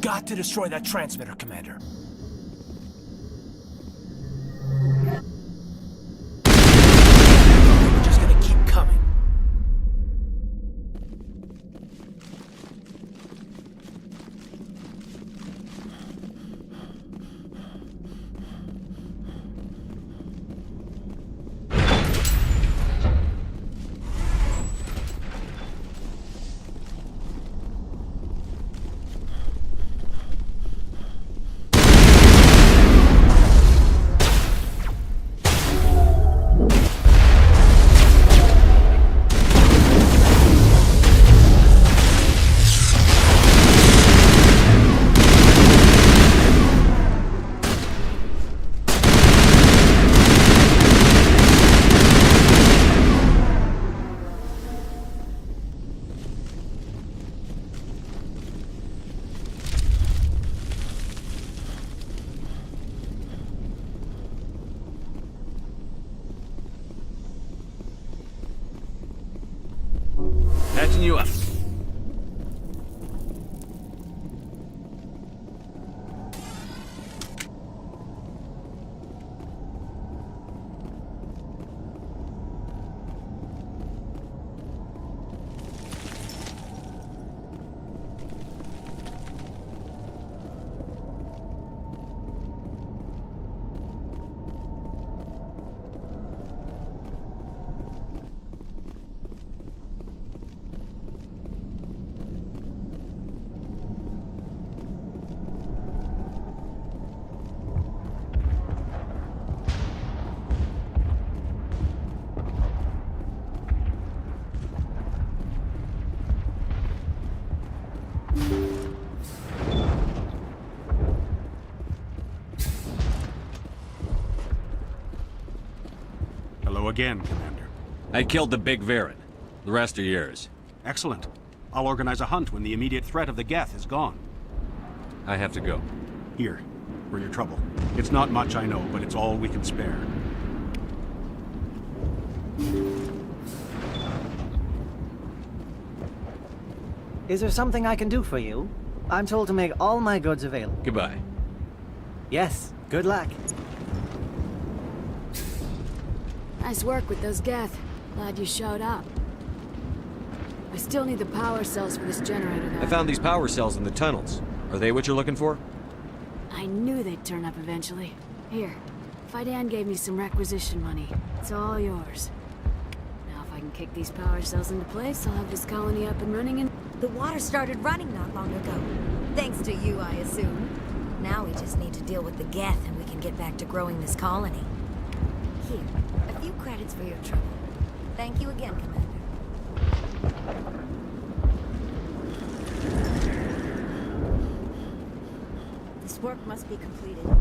Got to destroy that transmitter, Commander. We're just gonna keep coming. Patching you up. Hello again, Commander. I killed the big Varen. The rest are yours. Excellent. I'll organize a hunt when the immediate threat of the Geth is gone. I have to go. Here, for your trouble. It's not much, I know, but it's all we can spare. Is there something I can do for you? I'm told to make all my goods available. Goodbye. Yes, good luck. Nice work with those Geth. Glad you showed up. I still need the power cells for this generator, though. I found these power cells in the tunnels. Are they what you're looking for? I knew they'd turn up eventually. Here, Fidan gave me some requisition money. It's all yours. Now if I can kick these power cells into place, I'll have this colony up and running and... The water started running not long ago. Thanks to you, I assume. Now we just need to deal with the Geth and we can get back to growing this colony. Here, a few credits for your trouble. Thank you again, Commander. This work must be completed.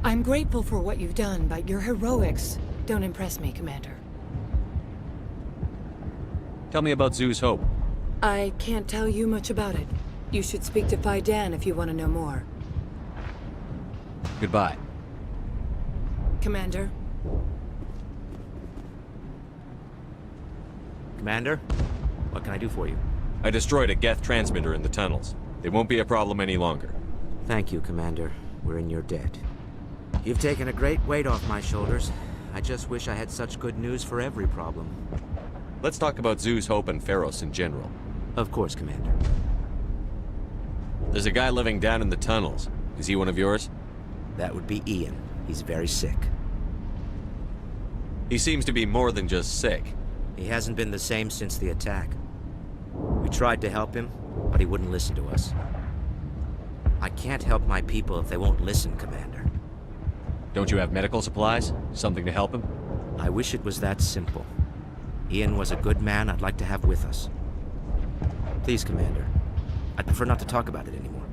I'm grateful for what you've done, but your heroics don't impress me, Commander. Tell me about Zoo's Hope. I can't tell you much about it. You should speak to Fidan if you want to know more. Goodbye. Commander? Commander? What can I do for you? I destroyed a Geth transmitter in the tunnels. It won't be a problem any longer. Thank you, Commander. We're in your debt. You've taken a great weight off my shoulders. I just wish I had such good news for every problem. Let's talk about Zoo's Hope and Pharos in general. Of course, Commander. There's a guy living down in the tunnels. Is he one of yours? That would be Ian. He's very sick. He seems to be more than just sick. He hasn't been the same since the attack. We tried to help him, but he wouldn't listen to us. I can't help my people if they won't listen, Commander. Don't you have medical supplies? Something to help him? I wish it was that simple. Ian was a good man I'd like to have with us. Please, Commander. I'd prefer not to talk about it anymore.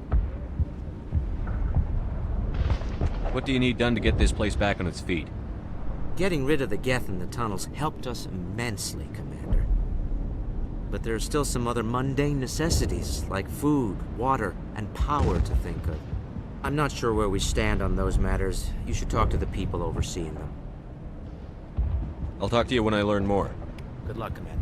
What do you need done to get this place back on its feet? Getting rid of the Geth in the tunnels helped us immensely, Commander. But there are still some other mundane necessities, like food, water, and power to think of. I'm not sure where we stand on those matters. You should talk to the people overseeing them. I'll talk to you when I learn more. Good luck, Commander.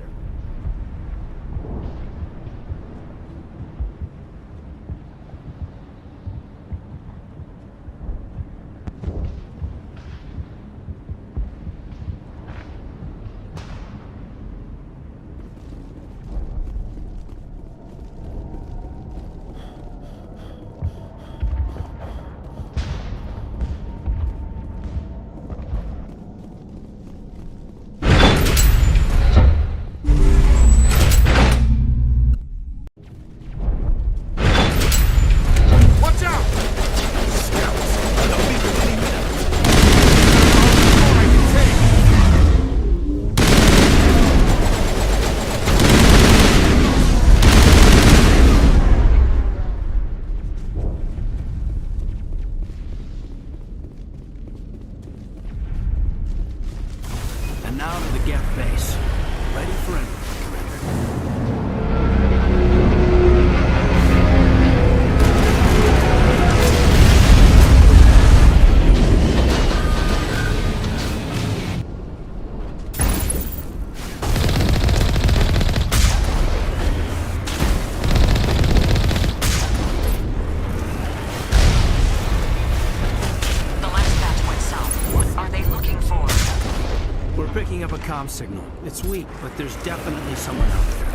Signal. It's weak, but there's definitely someone out there.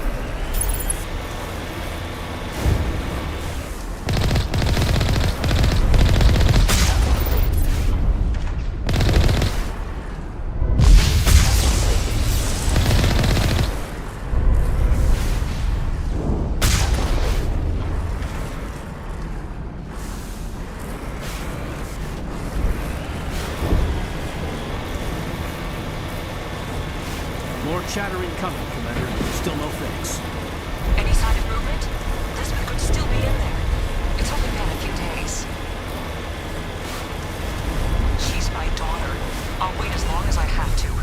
More chattering coming, Commander. Still no fix. Any sign of movement? Lisbeth could still be in there. It's only been a few days. She's my daughter. I'll wait as long as I have to.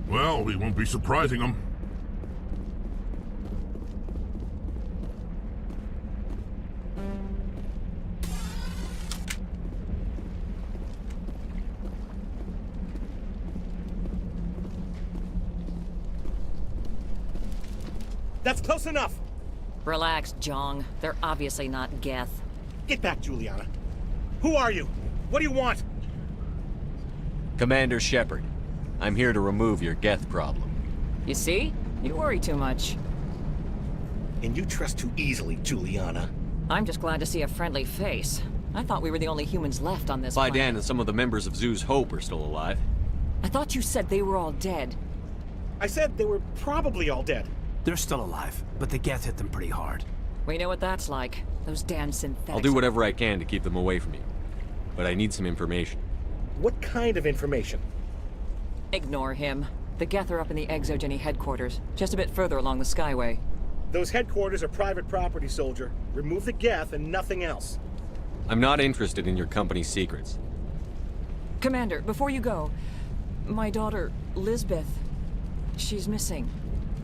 Well, we won't be surprising them. That's close enough! Relax, Jong. They're obviously not Geth. Get back, Juliana. Who are you? What do you want? Commander Shepard. I'm here to remove your Geth problem. You see? You worry too much. And you trust too easily, Juliana. I'm just glad to see a friendly face. I thought we were the only humans left on this planet. By Dan and some of the members of Zoo's Hope are still alive. I thought you said they were all dead. I said they were probably all dead. They're still alive, but the Geth hit them pretty hard. We know what that's like. Those damn synthetics. I'll do whatever I can to keep them away from you. But I need some information. What kind of information? Ignore him. The Geth are up in the Exogeny headquarters, just a bit further along the Skyway. Those headquarters are private property, soldier. Remove the Geth and nothing else. I'm not interested in your company's secrets. Commander, before you go, my daughter, Lisbeth, she's missing.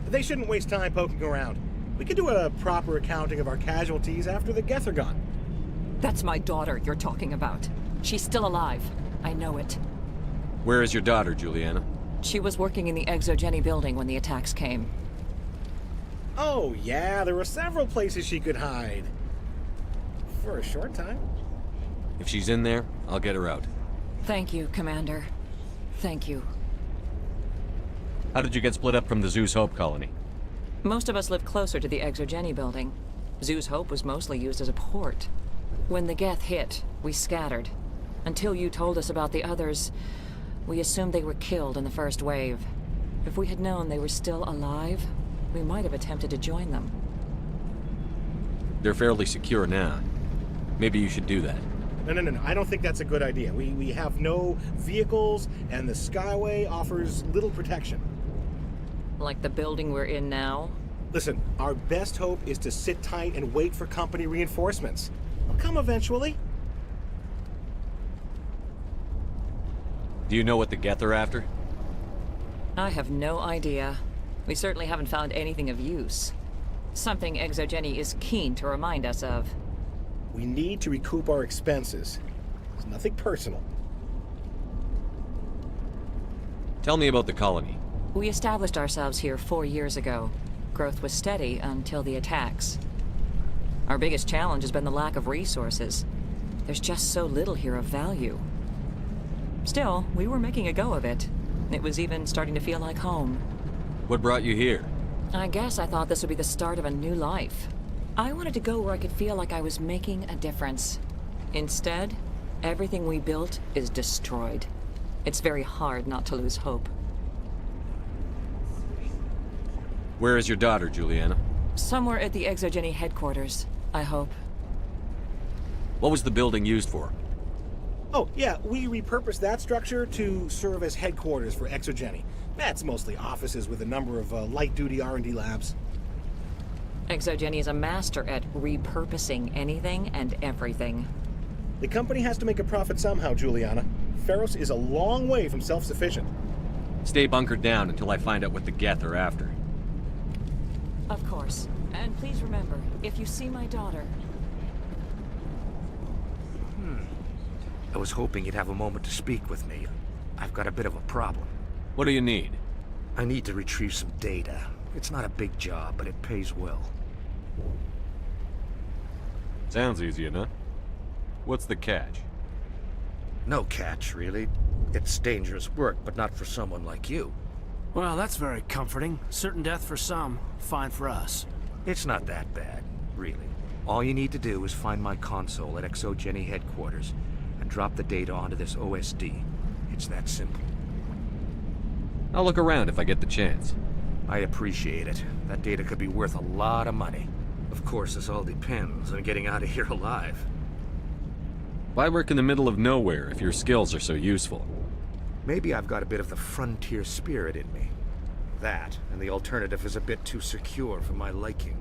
They shouldn't waste time poking around. We could do a proper accounting of our casualties after the Geth are gone. That's my daughter you're talking about. She's still alive. I know it. Where is your daughter, Juliana? She was working in the Exogeny building when the attacks came. Oh, yeah, there were several places she could hide. For a short time. If she's in there, I'll get her out. Thank you, Commander. Thank you. How did you get split up from the Zeus Hope colony? Most of us lived closer to the Exogeny building. Zeus Hope was mostly used as a port. When the Geth hit, we scattered. Until you told us about the others, we assumed they were killed in the first wave. If we had known they were still alive, we might have attempted to join them. They're fairly secure now. Maybe you should do that. No. I don't think that's a good idea. We have no vehicles, and the Skyway offers little protection. Like the building we're in now? Listen, our best hope is to sit tight and wait for company reinforcements. They'll come eventually. Do you know what the Geth are after? I have no idea. We certainly haven't found anything of use. Something Exogeny is keen to remind us of. We need to recoup our expenses. It's nothing personal. Tell me about the colony. We established ourselves here 4 years ago. Growth was steady until the attacks. Our biggest challenge has been the lack of resources. There's just so little here of value. Still, we were making a go of it. It was even starting to feel like home. What brought you here? I guess I thought this would be the start of a new life. I wanted to go where I could feel like I was making a difference. Instead, everything we built is destroyed. It's very hard not to lose hope. Where is your daughter, Juliana? Somewhere at the Exogeny headquarters, I hope. What was the building used for? Oh, yeah, we repurposed that structure to serve as headquarters for Exogeny. That's mostly offices with a number of light-duty R&D labs. Exogeny is a master at repurposing anything and everything. The company has to make a profit somehow, Juliana. Feros is a long way from self-sufficient. Stay bunkered down until I find out what the Geth are after. Of course. And please remember, if you see my daughter... I was hoping you'd have a moment to speak with me. I've got a bit of a problem. What do you need? I need to retrieve some data. It's not a big job, but it pays well. Sounds easy enough. What's the catch? No catch, really. It's dangerous work, but not for someone like you. Well, that's very comforting. Certain death for some, fine for us. It's not that bad, really. All you need to do is find my console at Exogeny headquarters and drop the data onto this OSD. It's that simple. I'll look around if I get the chance. I appreciate it. That data could be worth a lot of money. Of course, this all depends on getting out of here alive. Why work in the middle of nowhere if your skills are so useful? Maybe I've got a bit of the frontier spirit in me. That, and the alternative is a bit too secure for my liking.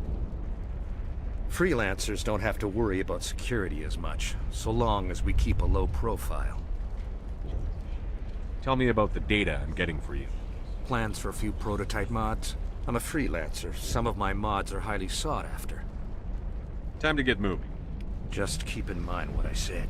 Freelancers don't have to worry about security as much, so long as we keep a low profile. Tell me about the data I'm getting for you. Plans for a few prototype mods? I'm a freelancer. Some of my mods are highly sought after. Time to get moving. Just keep in mind what I said.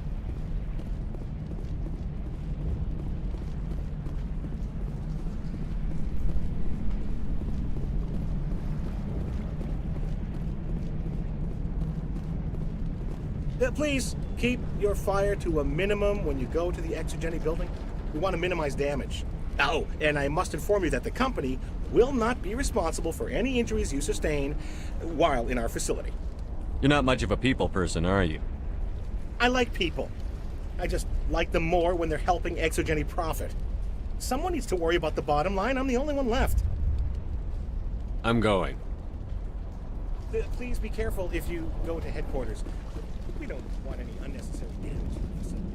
Please, keep your fire to a minimum when you go to the Exogeny building. We want to minimize damage. Oh, and I must inform you that the company will not be responsible for any injuries you sustain while in our facility. You're not much of a people person, are you? I like people. I just like them more when they're helping Exogeny profit. Someone needs to worry about the bottom line. I'm the only one left. I'm going. Please be careful if you go to headquarters. We don't want any unnecessary damage to the facility.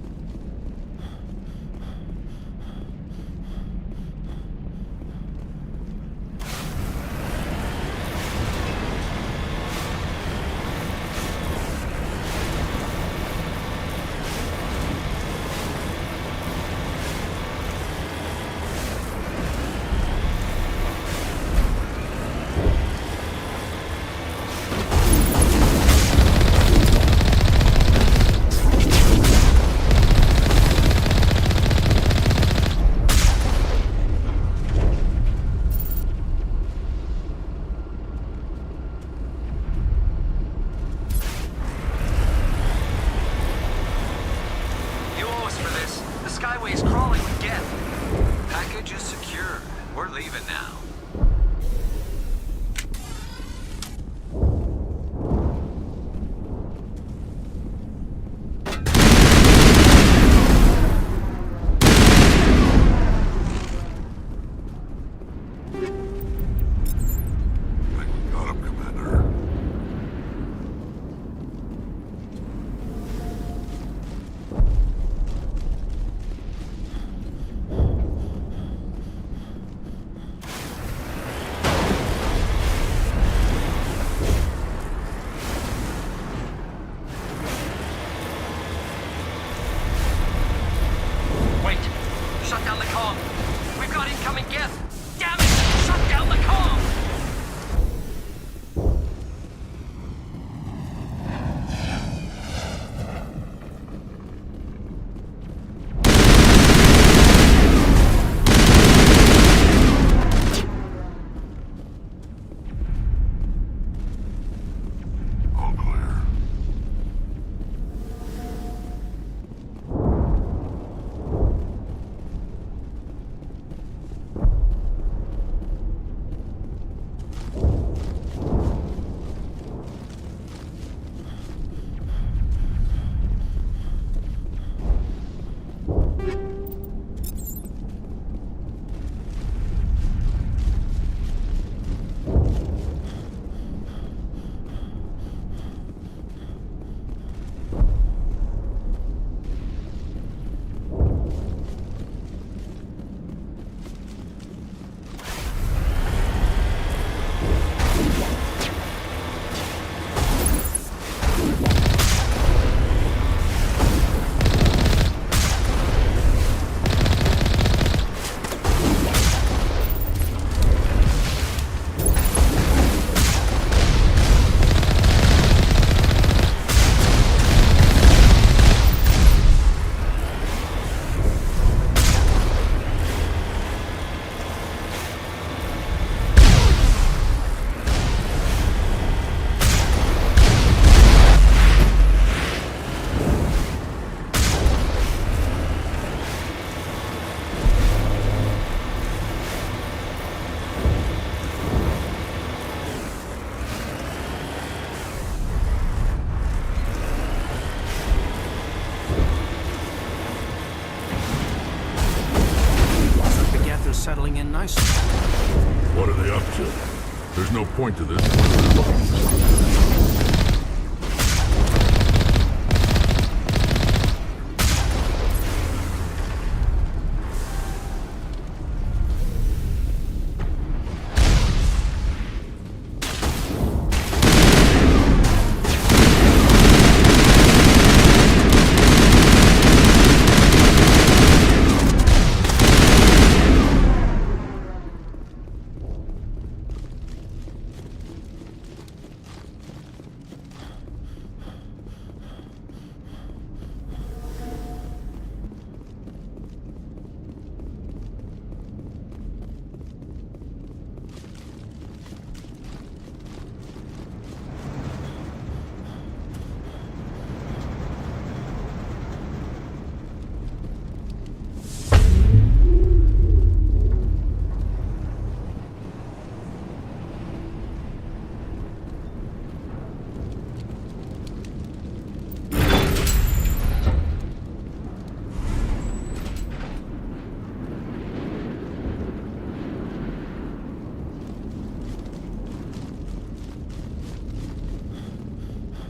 good. There's no point to this when we're looking for something.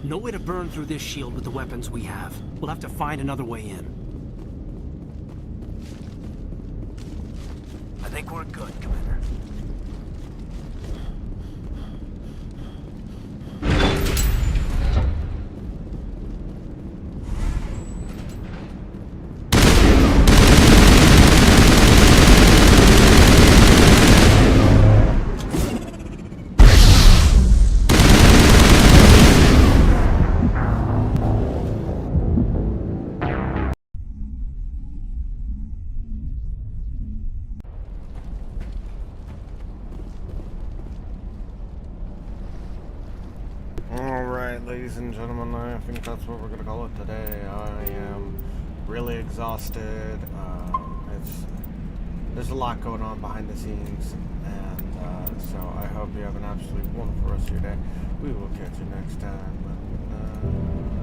No way to burn through this shield with the weapons we have. We'll have to find another way in. I think we're good, Commander. Ladies and gentlemen, I think that's what we're gonna call it today. I am really exhausted. There's a lot going on behind the scenes, and so I hope you have an absolutely wonderful rest of your day. We will catch you next time.